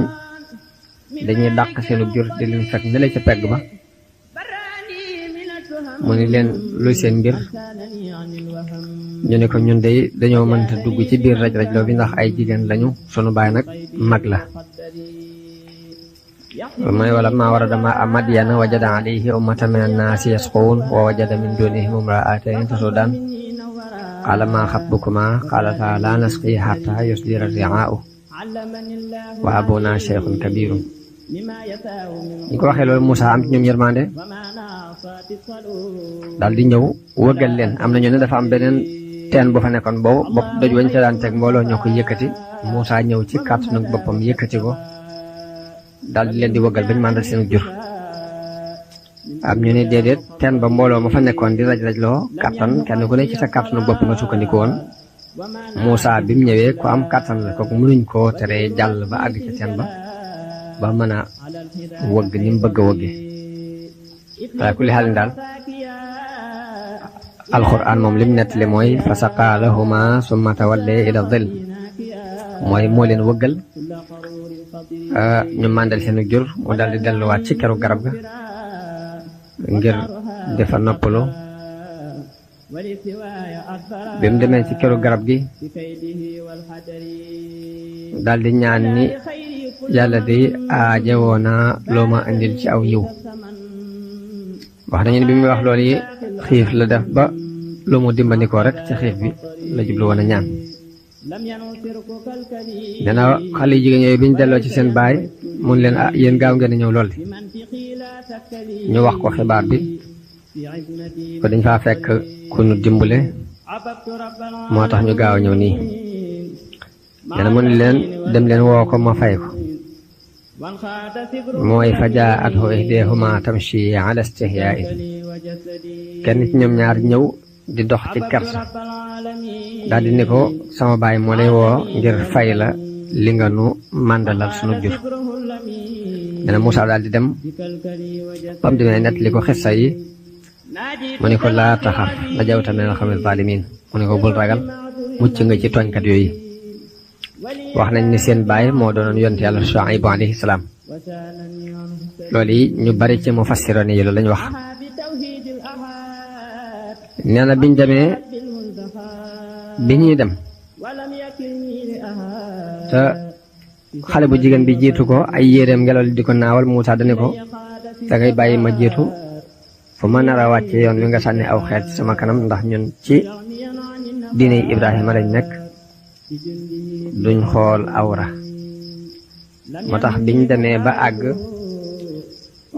S1: dañuy dàq seenub jur di leen fekk ne la ca pegg ba. mu ni leen luy seen mbir ñu ne ko ñun de dañoo mënta dugg ci biir raj-rajloo bi ndax ay jigéen lañu sunu baay nag mag la. mooy wala maa warada maa Madyana wajada alayhi ummatan mina nnaasi yasquun wa wajada min duunihim imra'atayni tasuudaan qaala maa xatbukumaa qaalataa laa nasqii hattaa yusdira ar-ri'aa'u wa abuunaa shaykhun kabiirun. ñu ko waxee loolu Muusaa am ci ñoom yërmande daal di ñëw wëggal leen. am na ñu ne dafa am beneen teen bu fa nekkoon boobu bopp doj wañ ca daan teg mbooloo ñoo ko yëkkati. Muusaa ñëw ci kàttanu boppam yëkkati ko daal di leen di wëggal bañ màndal seen jur. am ñu ne déedéet teen ba mbooloo ma fa nekkoon di raj-rajloo kàttan kenn ku ne ci sa kàttanu bopp nga sukkandiku woon. Muusaa bi mu ñëwee ku am kàttan la kooku mënuñ koo teree jàll ba àgg ca teen ba mën a wëgg ni mu bëgg a wëgge. waaye ku li xaalin daal alxuraan moom lim nettali mooy fa saqaa lahumaa summa tawallee ila dhill mooy moo leen wëggal ñu màndal seenu jur mu daal di delluwaat ci keru garab ga ngir defa noppalu. bi mu demee ci keru garab gi daal di ñaan ni yàlla de aajowoo naa loo ma indil ci aw yiw. wax nañu ne bi muy wax loolu yi xiif la def ba lu mu dimbandikoo rek ci xiif bi la jublu woon a ñaan. nee na xale yu jigéen yooyu bi ñu delloo ci seen baay mun leen yéen gaaw ngeen a ñëw lool ñu wax ko xibaar bi ko dañ faa fekk ku nu dimbale moo tax ñu gaaw a ñëw nii. nee na mu ne leen dem leen woo ko ma fay ko mooy fa jaa'athu ihdaahuma tamshi ala istihyaa'in kenn ci ñoom ñaar ñëw di dox ci kersa daal di ni ko sama baay moo lay woo ngir fay la li nga nu màndalal sunu jur. nee na Muusaa daal di dem ba mu demee nett li ko xissa yi mu ni ko laa taxaf najawta minal qawmi zaalimiin mu ni ko bul ragal mucc nga ci tooñkat yooyu. wax nañ ni seen baay moo doonoon yonent yàlla Shuaybu alayhi salaam loolu yi ñu bari ci mufassiroon yi loolu lañu wax. nee na biñ demee bi ñuy dem te xale bu jigéen bi jiitu ko ay yéreem ngelaw li di ko naawal Muusaa dani ko dangay bàyyi ma jiitu fu ma nar a wàcce yoon wi nga sànni aw xeet ci sama kanam ndax ñun ci diine Ibrahima lañ nekk duñ xool awra. moo tax biñ demee ba àgg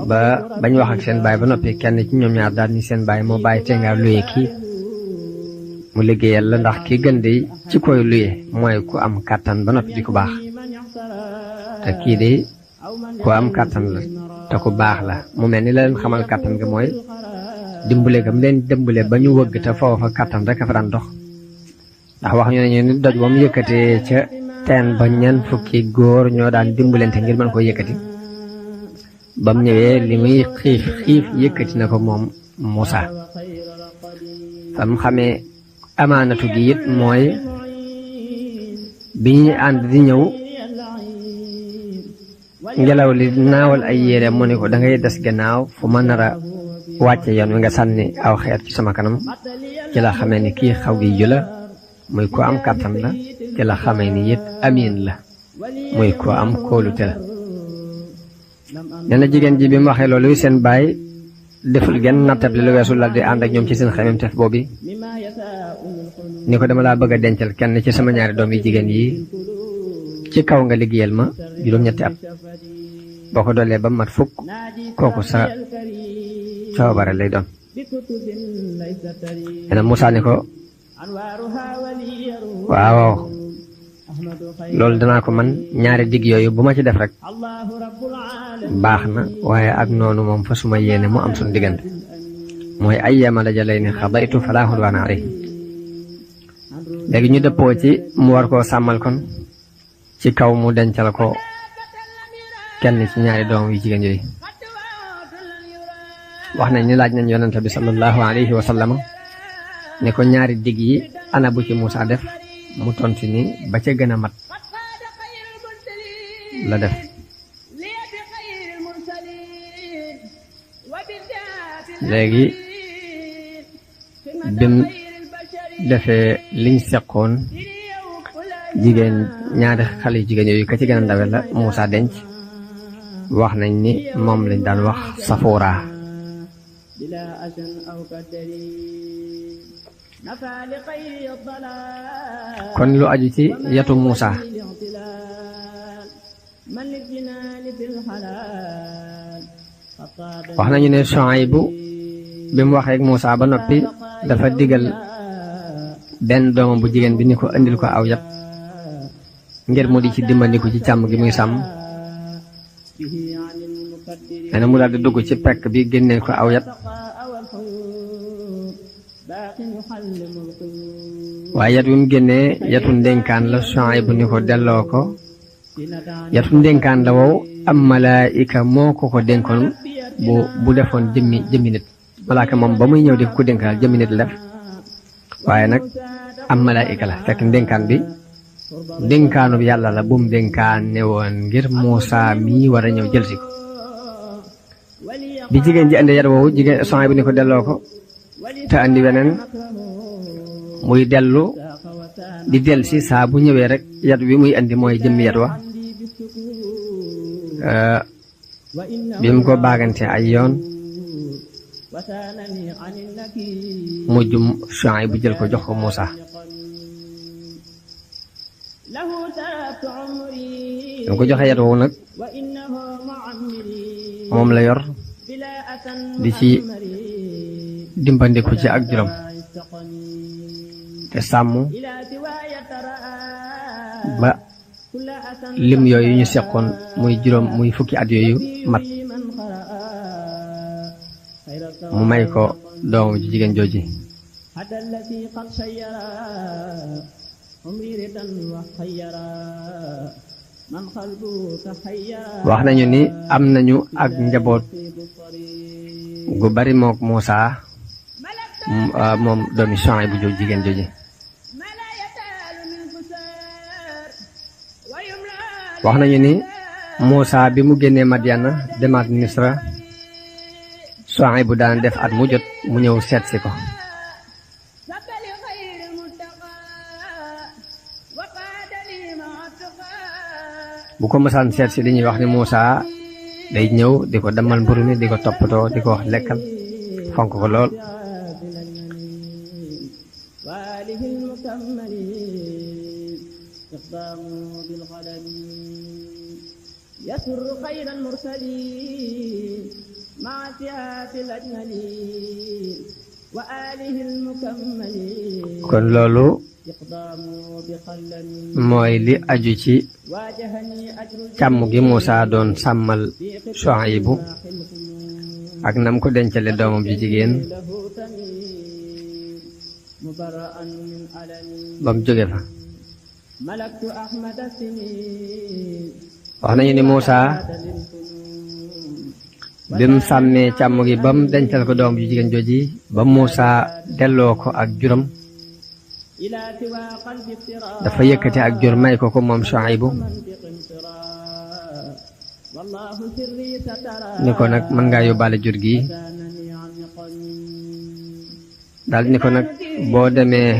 S1: ba bañ wax ak seen baay ba noppi kenn ci ñoom ñaar daal ni seen baay moo bàyyi te nga luye kii mu liggéeyal la ndax ki gën di ci koy luye mooy ku am kàttan ba noppi di ku baax te kii de ku am kàttan la te ku baax la. mu mel ni la leen xamal kàttan gi mooy dimbale gam leen dimbale ba ñu wëgg te foofa kàttan rek a fa daan dox ndax wax ñu ne ñu ni doj ba mu yëkkatee ca teen ba ñeent fukki góor ñoo daan dimbalante ngir mën koo yëkkati ba mu ñëwee li muy xiif xiif yëkkati na ko moom Muusaa. fa mu xamee amaanatu gi it mooy bi ñuy ànd di ñëw ngelaw li naawal ay yére mu ne ko dangay des gannaaw fu ma nar a wàcce yoon wi nga sànni aw xeer ci sama kanam ci la xamee ni kii xaw gi ju la muy ko am kàttan la ci la xamee ni it amiin la muy ko am kóolute la. nee na jigéen ji bi mu waxee loolu seen baay deful genn nattable lu weesu la di ànd ak ñoom ci seen xememteef boobu ni ko dama laa bëgg a dencal kenn ci sama ñaari doom yi jigéen yi ci kaw nga liggéeyal ma juróom-ñetti at boo ko doolee ba mat fukk kooku sa coobare lay doon. nee na Muusaa ni ko waaw loolu danaa ko man ñaari digg yooyu bu ma ci def rek baax na waaye ak noonu moom fa suma yéene mu am suñu diggante mooy ayyama lajalayni xadaytu falaa udwaana alayhi. léegi ñu dëppoo ci mu war koo sàmmal kon ci kaw mu dencal ko kenn ci ñaari doom yu jigéen yooyu. wax nañ ni laaj nañ yonente bi sallallahu alayhi wa sallam ne ko ñaari digg yi ana bu ci Muusaa def mu tontu ni ba ca gën a mat la def. léegi bim defee liñ seqoon jigéen ñaari xale yu jigéen yooyu ka ci gën a ndawe la Muusaa denc wax nañ ni moom lañ daan wax Safoora. kon lu aju ci yatu Muusaa wax nañu ne Shuaybu bi mu waxee ak Muusaa ba noppi dafa digal benn doomam bu jigéen bi ni ko indil ko aw yat ngir mu di ci dimbandiku ci càmm gi muy sàmm. nee na mu daal di dugg ci pekk bi génneel ko aw yat waaye yat wi mu génnee yatu ndénkaan la Shuaybu ni ko delloo ko yatu ndénkaan la wow am malaayika moo ko ko dénkoon bu defoon jëmmi nit. malaaka moom ba muy ñëw di ko dénkaal jëmmi nit la def waaye nag am malaayika la fekk ndénkaan bi ndénkaanub yàlla la bu mu dénkaane woon ngir Muusaa mii war a ñëw jël si ko. bi jigéen ji andi yat woowu jigéen Shuaybu ni ko delloo ko te andi weneen muy dellu di del si saa bu ñëwee rek yat wi muy andi mooy jëmmi yat wa. bi mu ko baagante ay yoon mujj Shuaybu jël ko jox ko Muusaa. bi mu ko joxee yat woowu nag moom la yor di ci dimbandiku ci ak juróom te sàmm ba lim yooyu ñu seqoon muy fukki at yooyu mat mu may ko doomam ji jigéen jooji. wax nañu ni am nañu ak njaboot gu bari mook Muusaa moom doomi Suhayb bu jóg jigéen jooji. wax nañu ni Muusaa bi mu génnee Madyana demaat Misra Suhayb bu daan def at mu jot mu ñëw seet si ko. bu ko mësaan seet si dañuy wax ni Muusaa day ñëw di ko demal mburu mi di ko toppatoo di ko wax lekkal fonk ko lool. kon loolu mooy li aju ci càmm gi Muusaa doon sàmmal Suhaybu ak nam ko dencale doomam ji jigéen ba mu jóge fa. wax nañu ni Muusaa bi mu sàmmee càmm gi ba mu dencal ko doomam ji jigéen jooji ba Muusaa delloo ko ak juram dafa yëkkati ak jur may ko moom Suhaybu ni ko nag mën ngaa yóbbaale jur gi daal ni ko nag boo demee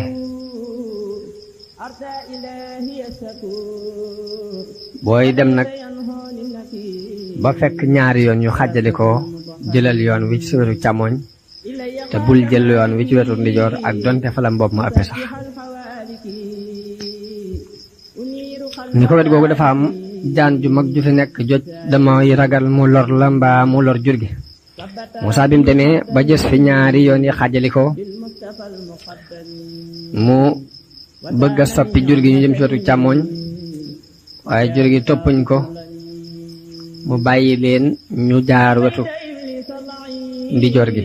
S1: booy dem nag ba fekk ñaari yoon yu xàjjali ko jëlal yoon wi ci wetu càmmoñ te bul jël yoon wi ci wetu ndijoor ak donte fa la mbopp ma ëppe sax. ni ko wet googu dafa am jaan ju mag ju fi nekk joj damay ragal mu lor la mbaa mu lor jur gi. Muusaa bi mu demee ba gis fi ñaari yoon yi xàjjali ko mu bëgg a soppi jur gi ñu jëm ci wetu càmmoñ waaye jur gi toppuñ ko mu bàyyi leen ñu jaar wetu ndijoor gi.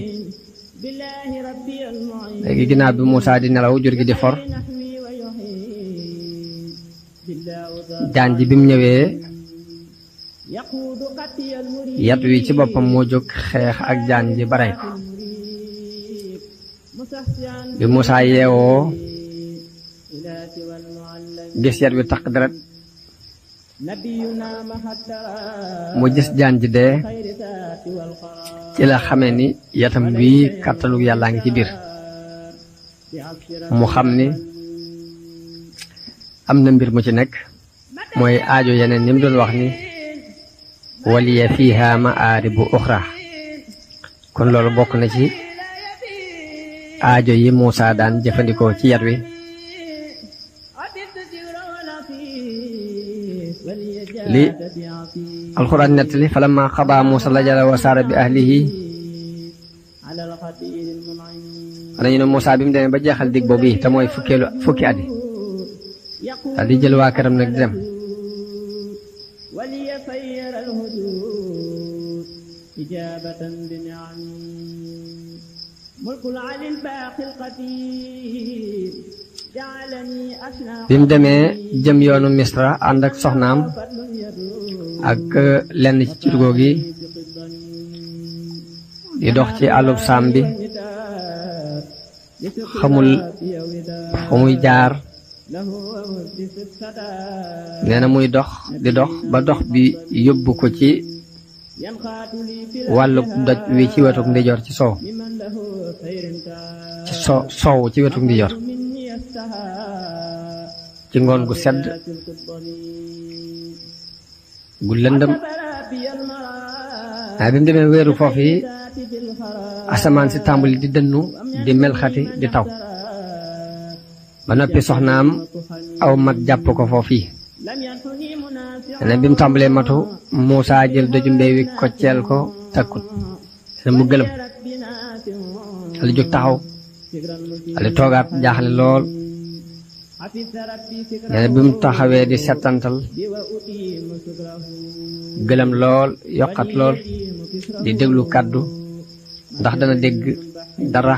S1: léegi ginnaaw bi Muusaa di nelaw jur gi di for jaan ji bi mu ñëwee yat wi ci boppam moo jóg xeex ak jaan ji ba rey ko. bi Muusaa yeewoo gis yat wi taq deret mu gis jaan ji dee ci la xamee ni yatam bii kàttalu yàllaa ngi ci biir. mu xam ni am na mbir mu ci nekk mooy aajo yeneen ni mu doon wax ni waliya fiha ma'aaribu uxra. kon loolu bokk na ci aajo yi Muusaa daan jëfandikoo ci yat wi. li alxuraan nettali falamma qadaa Muusaa al-ajala wa saara bi ahlihi dañu ne Muusaa bi mu demee ba jeexal dig boobu te mooy fukki at yi daal di jël waa këram nag di dem. bi mu demee jëm yoonu Misra ànd ak soxnaam ak lenn ci curgoo gi di dox ci àllub Saam bi xamul fu muy jaar nee na muy dox di dox ba dox bi yóbbu ko ci wàllu doj wi ci wetuk ndijoor ci sow ci wetuk ndijoor ci ngoon gu sedd gu lëndëm. waaye bi mu demee wéeru foofu yi asamaan si tàmbali di dënnu di melxati di taw ba noppi soxnaam aw mat jàpp ko foofu yi. ne bi mu tàmbalee matu Muusaa jël doju mbéy wi kocceel ko takkut te mu gëlëm ali jóg taxaw ali toogaat jaaxle lool nee na bi mu taxawee di settantal gëlëm lool yokkat lool di déglu kàddu ndax dana dégg dara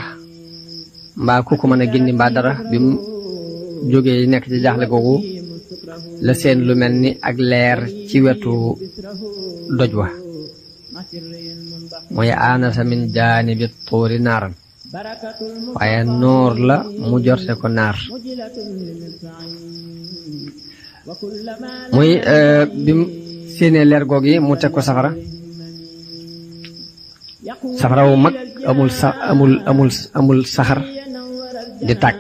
S1: mbaa ku ko mën a gindi mbaa dara bi mu jógee nekk ci jaaxle googu la seen lu mel ni ak leer ci wetu doj wa mooy aanasa min jaanibi tuuri naaran waaye noor la mu jorte ko naar muy bi mu séenee leer goog yi mu teg ko safara wu mag amul saxar di tàkk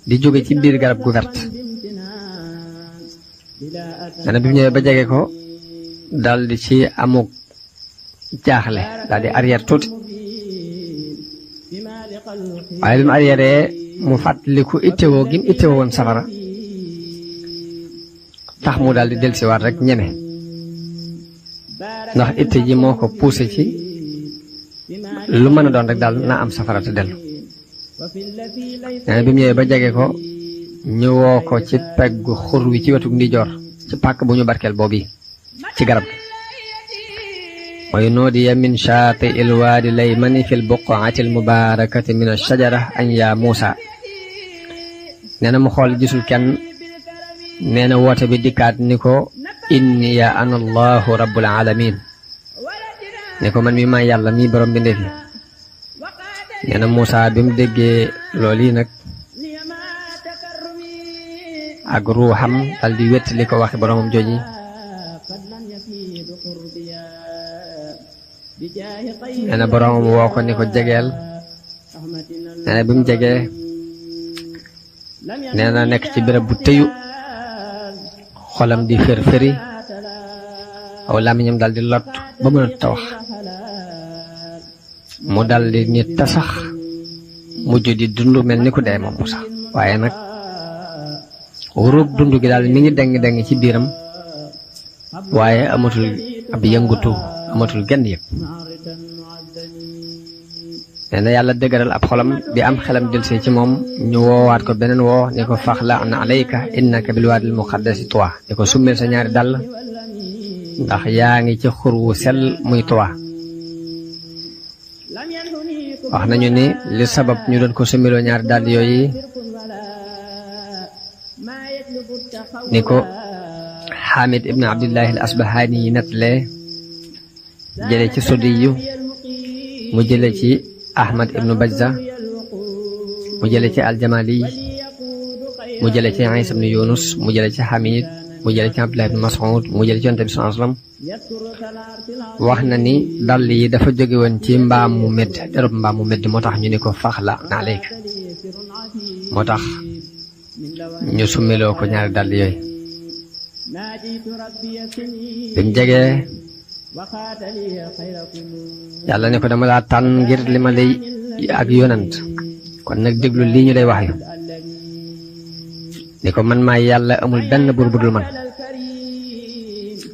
S1: di jóge ci biir garab gu vert dana bi mu ñëwee ba jege ko daldi ci amuk jaaxle daldi arrière tuuti waaye bi mu arrière mu fàttaliku ittewoo gi mu ittewoo woon safara tax mu daldi dellusiwaat rek ñeme ndax itte ji moo ko poussé ci lu mën a doon rek daal naa am safara te dellu nee bi mu ñëwee ba jege ko ñëwoo ko ci peggu xur wi ci wetu ndijoor ci pàkk bu ñu barkeel boobu ci garab gi wa nuudiya min shaati il waadi laymani fi l buqaati al mubaarakati min ashajara an yaa Muusa nee na mu xool gisul kenn nee na woote bi dikkaat ni ko inni ya ana allahu rabbul alamin ne ko man mi maa yàlla mi borom bi ndefi nee na Muusa bi mu déggee loolu yi nag ak ruuxam dal di wettali ko waxi boromam jooji nee na boromam woo ko ni ko jegeel nee na bi mu jegee nee na nekk ci béréb bu tëyu xolam di fër-fëri aw làmmiñam dal di lot ba mën a tawax mu dal di ni tasax mujj di dund mel ni ku dee moom Muusa waaye nag wurub dund gi daal mi ngi deng ci biiram waaye amatul ab yëngutu amatul genn yëg nee na yàlla dëgëral ab xolam bi am xelam delsee ci moom ñu woowaat ko beneen woo ni ko faxla'na alayka innaka bil waadil muqaddasi tuwa ni ko summeel sa ñaari dàll ndax yaa ngi ci xur wu sell muy tuwa wax nañu ni li sabab ñu doon ko summeeloo ñaari dàll yooyu ni ko Xaamid ibn Abdillahi al Asbahani yi nettalee jële ci Sodiyu mu jële ci Ahmad ibnu Bajza mu jële ci Aljamali mu jële ci Isa ibnu Yunus mu jële ci Hamid mu jële ci Abdullah ibnu Mas'ud mu jële ci Yonent bi sallallahu alayhi wasallam wax na ni dàll yi dafa jóge woon ci mbaam mu medd derub mbaam mu medd moo tax ñu ni ko faxla'na alayka moo tax ñu summeloo ko ñaari dàll yooyu bi mu jegee yàlla ne ko dama laa tànn ngir li ma lay ak yonant kon nag déglu lii ñu lay wax yu ni ko man maay yàlla amul benn buur bu dul man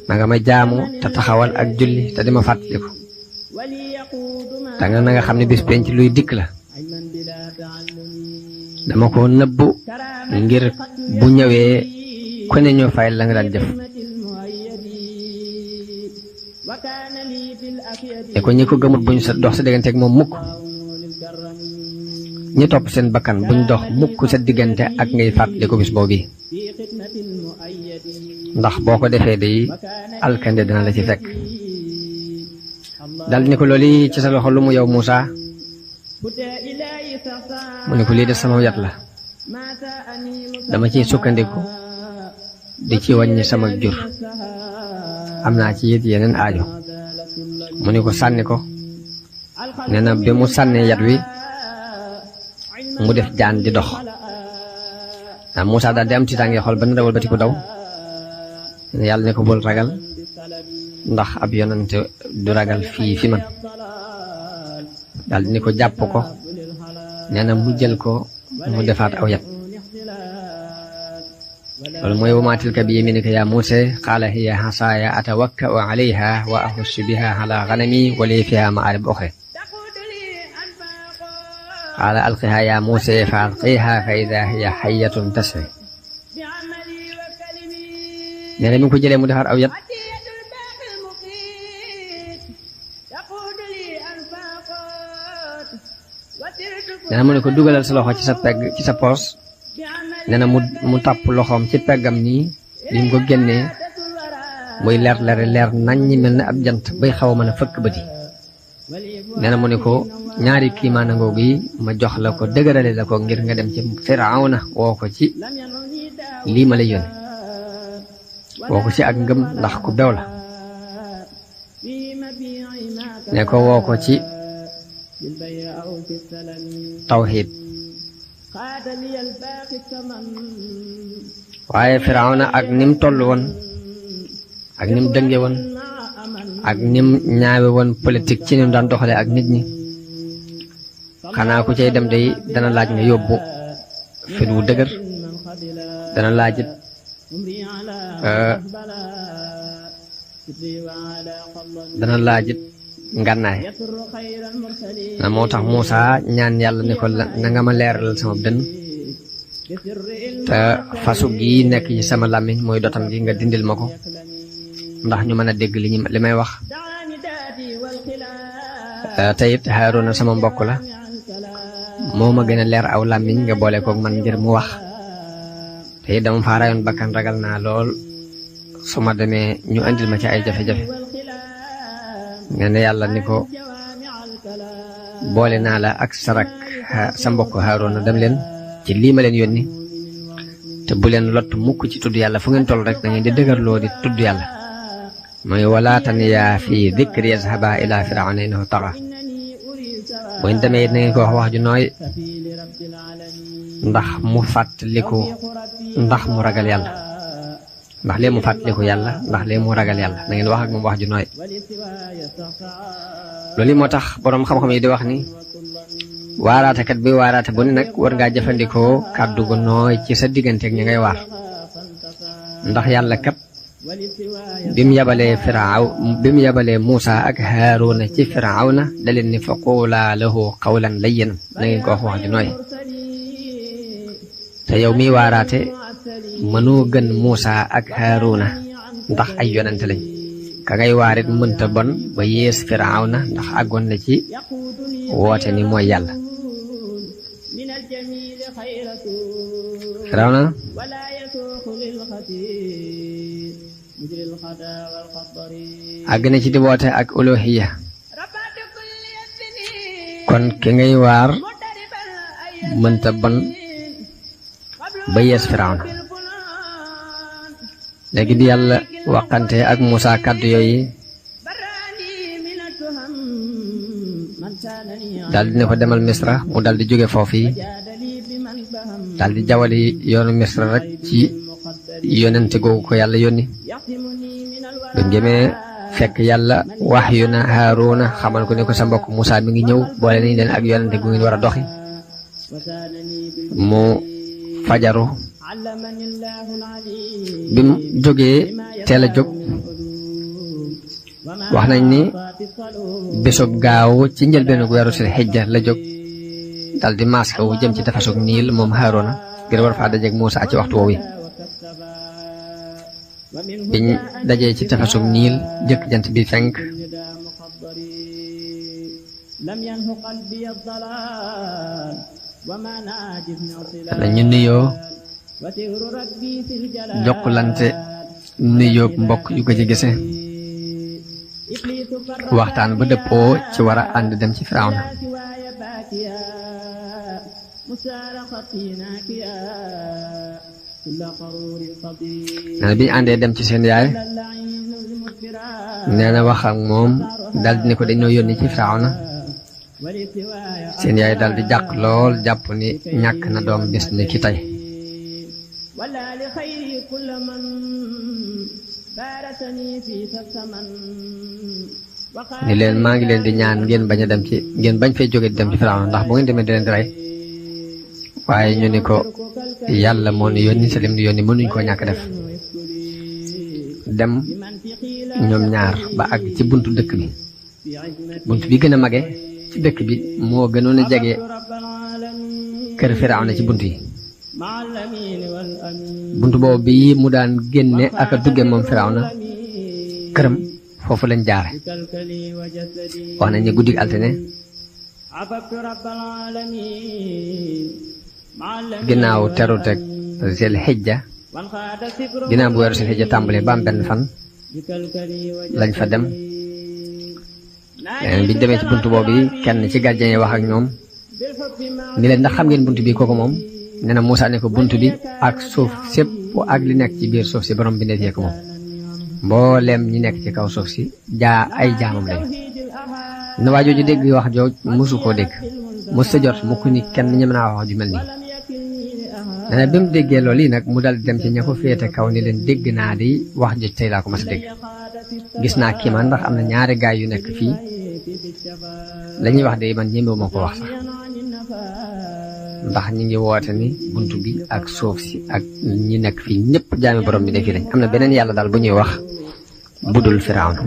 S1: na nga ma jaamu te taxawal ak julli te di ma fàttaliku te nga na nga xam ne bis penc luy dikk la dama ko nëbbu ngir bu ñëwee ku ne ñoo fay la nga daan jëf te ko ñi ko gëmut buñ sa dox sa diggante ak moom mukk ñi topp seen bakkan buñ dox mukk sa diggante ak ngay fàttali ko bis boobu ndax boo ko defee day alkande dina la ci fekk dal ni ko loolu ci sa loxo lu mu yow Muusa mu ne ko lii de sama yat la dama ciy sukkandiku di ci wàññi sama jur am naa ci it yeneen aajo mu ne ko sànni ko nee na bi mu sànnee yat wi mu def jaan di dox ndax Muusa daal di am tiitaange xool ba na dawal bati ko daw yàlla ne ko bul ragal ndax ab yonante du ragal fii fi man daal di ni ko jàpp ko nee na mu jël ko mu defaat aw yat loolu mooy wa maa tilka bi yamiinika yaa Muusaa qaala hiya asaaya atawakka'u alayha wa ahussu biha ala ghanami wa li fiha ma'aarib ukhraa qaala alqihaa yaa Muusaa fa alqiihaa fa idaa hiya hayyatun tas'aa nee na mi ngi ko jëlee mu defar aw yat nee na mu ne ko dugalal sa loxo ci sa pegg ci sa poos nee na mu tàpp loxoom ci peggam nii bi mu ko génnee muy leer nañ ñi mel ne ab jant bay xaw a mën a fëkk bëti nee na mu ne ko ñaari kiimaana ngoogu yi ma jox la ko dëgërale la ko ngir nga dem ci Firawna woo ko ci lii ma lay yónni woo ko ci ak ngëm ndax ku bew la ne ko woo ko ci tawxiid waaye Firawna ak nim toll woon ak nim dënge woon ak nim ñaawe woon politique ci nim daan doxale ak nit ñi xanaa ku cay dem day dana laaj nga yóbbu fit wu dëgër dana laajit ngànnaay na moo tax Muusaa ñaan yàlla ne ko na nga ma leeralal sama dënn te fasu gi nekk ci sama làmmiñ mooy dotam gi nga dindil ma ko ndax ñu mën a dégg li may wax te it Haaruna sama mbokk la moo ma gën a leer aw làmmiñ nga boole koog man ngir mu wax te it dama faa rayoon bakkan ragal naa lool su ma demee ñu andil ma ci ay jafe-jafe nga ne yàlla ni ko boole naa la ak sarak sa mbokk Haaruna dem leen ci lii ma leen yónni te bu leen lott mukk ci tudd yàlla fu ngeen toll rek da ngeen di dëgërloo di tudd yàlla mooy wala taniyaa fii dikri yazhaba ila Firawna innahu taxa bu ñu demee it na ngeen ko wax ju nooy ndax mu fàttaliku ndax mu ragal yàlla ndax lee mu fàttaliku yàlla ndax lee mu ragal yàlla na ngeen wax ak moom wax ju nooy loolu moo tax boroom xam-xam yi di wax ni waaraatekat bi waaraate bu ne nag war ngaa jëfandikoo kàddu gu nooy ci sa digganteeg ñi ngay waar ndax yàlla kat bi mu yabalee Muusaa ak Haaruna ci Firawna da leen ni fa quulaa lahu qawlan layyinan na ngeen ko wax ju nooy te yow miy waaraate mënoo gën Muusaa ak Haaruna ndax ay yonente lañ ka ngay waarit mënta bon ba yées Firawna ndax àggoon na ci woote ni mooy yàlla Firawna àgg na ci di woote ak uluhiyya kon ki ngay waar mënta bon ba yees Firawna léegi di yàlla waxante ak Muusaa kàddu yooyu daal di ne ko demal Misra mu dal di jóge foofu yi daal di jawali yoonu Misra rek ci yonente googu ko yàlla yónni ba ngémee fekk yàlla wax yu na Haaruna xamal ko ne ko sa mbokk Muusaa mi ngi ñëw boole nañ leen ak yonente gu ngeen war a doxi mu fajaru bi mu jógee teel a jóg wax nañ ni bésub gaaw ci njëlbeenu weeru sil xijja la jóg dal di maska wu jëm ci tefesug Niil moom Haaruna ngir war faa dajeeg Muusaa ci waxtu woowu biñ dajee ci tefesug Niil jëkk jant bi fenk dana ñu nuyoo jokkulante nuyoo mbokk yu ko ci gise waxtaan ba dëppoo ci war a ànd dem ci Firawna nee na bi ñu àndee dem ci seen yaay nee na wax ak moom daldi ne ko dañoo yónni ci Firawna seen yaay daldi jàq lool jàpp ni ñàkk na doom bis ni ki tey ni leen maa ngi leen di ñaan ngeen bañ fay jóge di dem ci Firawna ndax bu ngeen demee di leen di rey waaye ñu ni ko yàlla moo nu yónni sa lim di yónni mënuñ koo ñàkk def dem ñoom ñaar ba àgg ci buntu dëkk bi bunt bi gën a mage ci dëkk bi moo gënoon a jege kër Firawna ci bunt yi bunt boobu bi mu daan génne ak a dugge moom Firawna këram foofu lañ jaare wax nañ ne guddi altine ginnaaw teru teg Zul Hijja ginnaaw bu weeru Zul Hijja tàmbalee ba am benn fan lañ fa dem biñ demee ci bunt boobu kenn ci gardien yi wax ak ñoom ni leen ndax xam ngeen bunt bi kooku moom nee na Muusaa ne ko bunt bi ak suuf sépp ak li nekk ci biir suuf si borom bi nekkee ko moom mbooleem ñi nekk ci kaw suuf si ay jaamam lañu na waa jooju dégg wax jooj mosu koo dégg mos sa jot mukk ni kenn ñem naa wax ju mel nii nee na bi mu déggee loolu yi nag mu dal dem ci ña ko féete kaw ni leen dégg naa di wax joj tey laa ko mas a dégg gis naa kii man ndax am na ñaari gaay yu nekk fii la ñuy wax de man ñemewu ma ko wax sax ndax ñi ngi woote ni bunt bi ak suuf si ak ñi nekk fii ñëpp jaami borom bi ne fii lañ am na beneen yàlla daal bu ñuy wax budul Firawna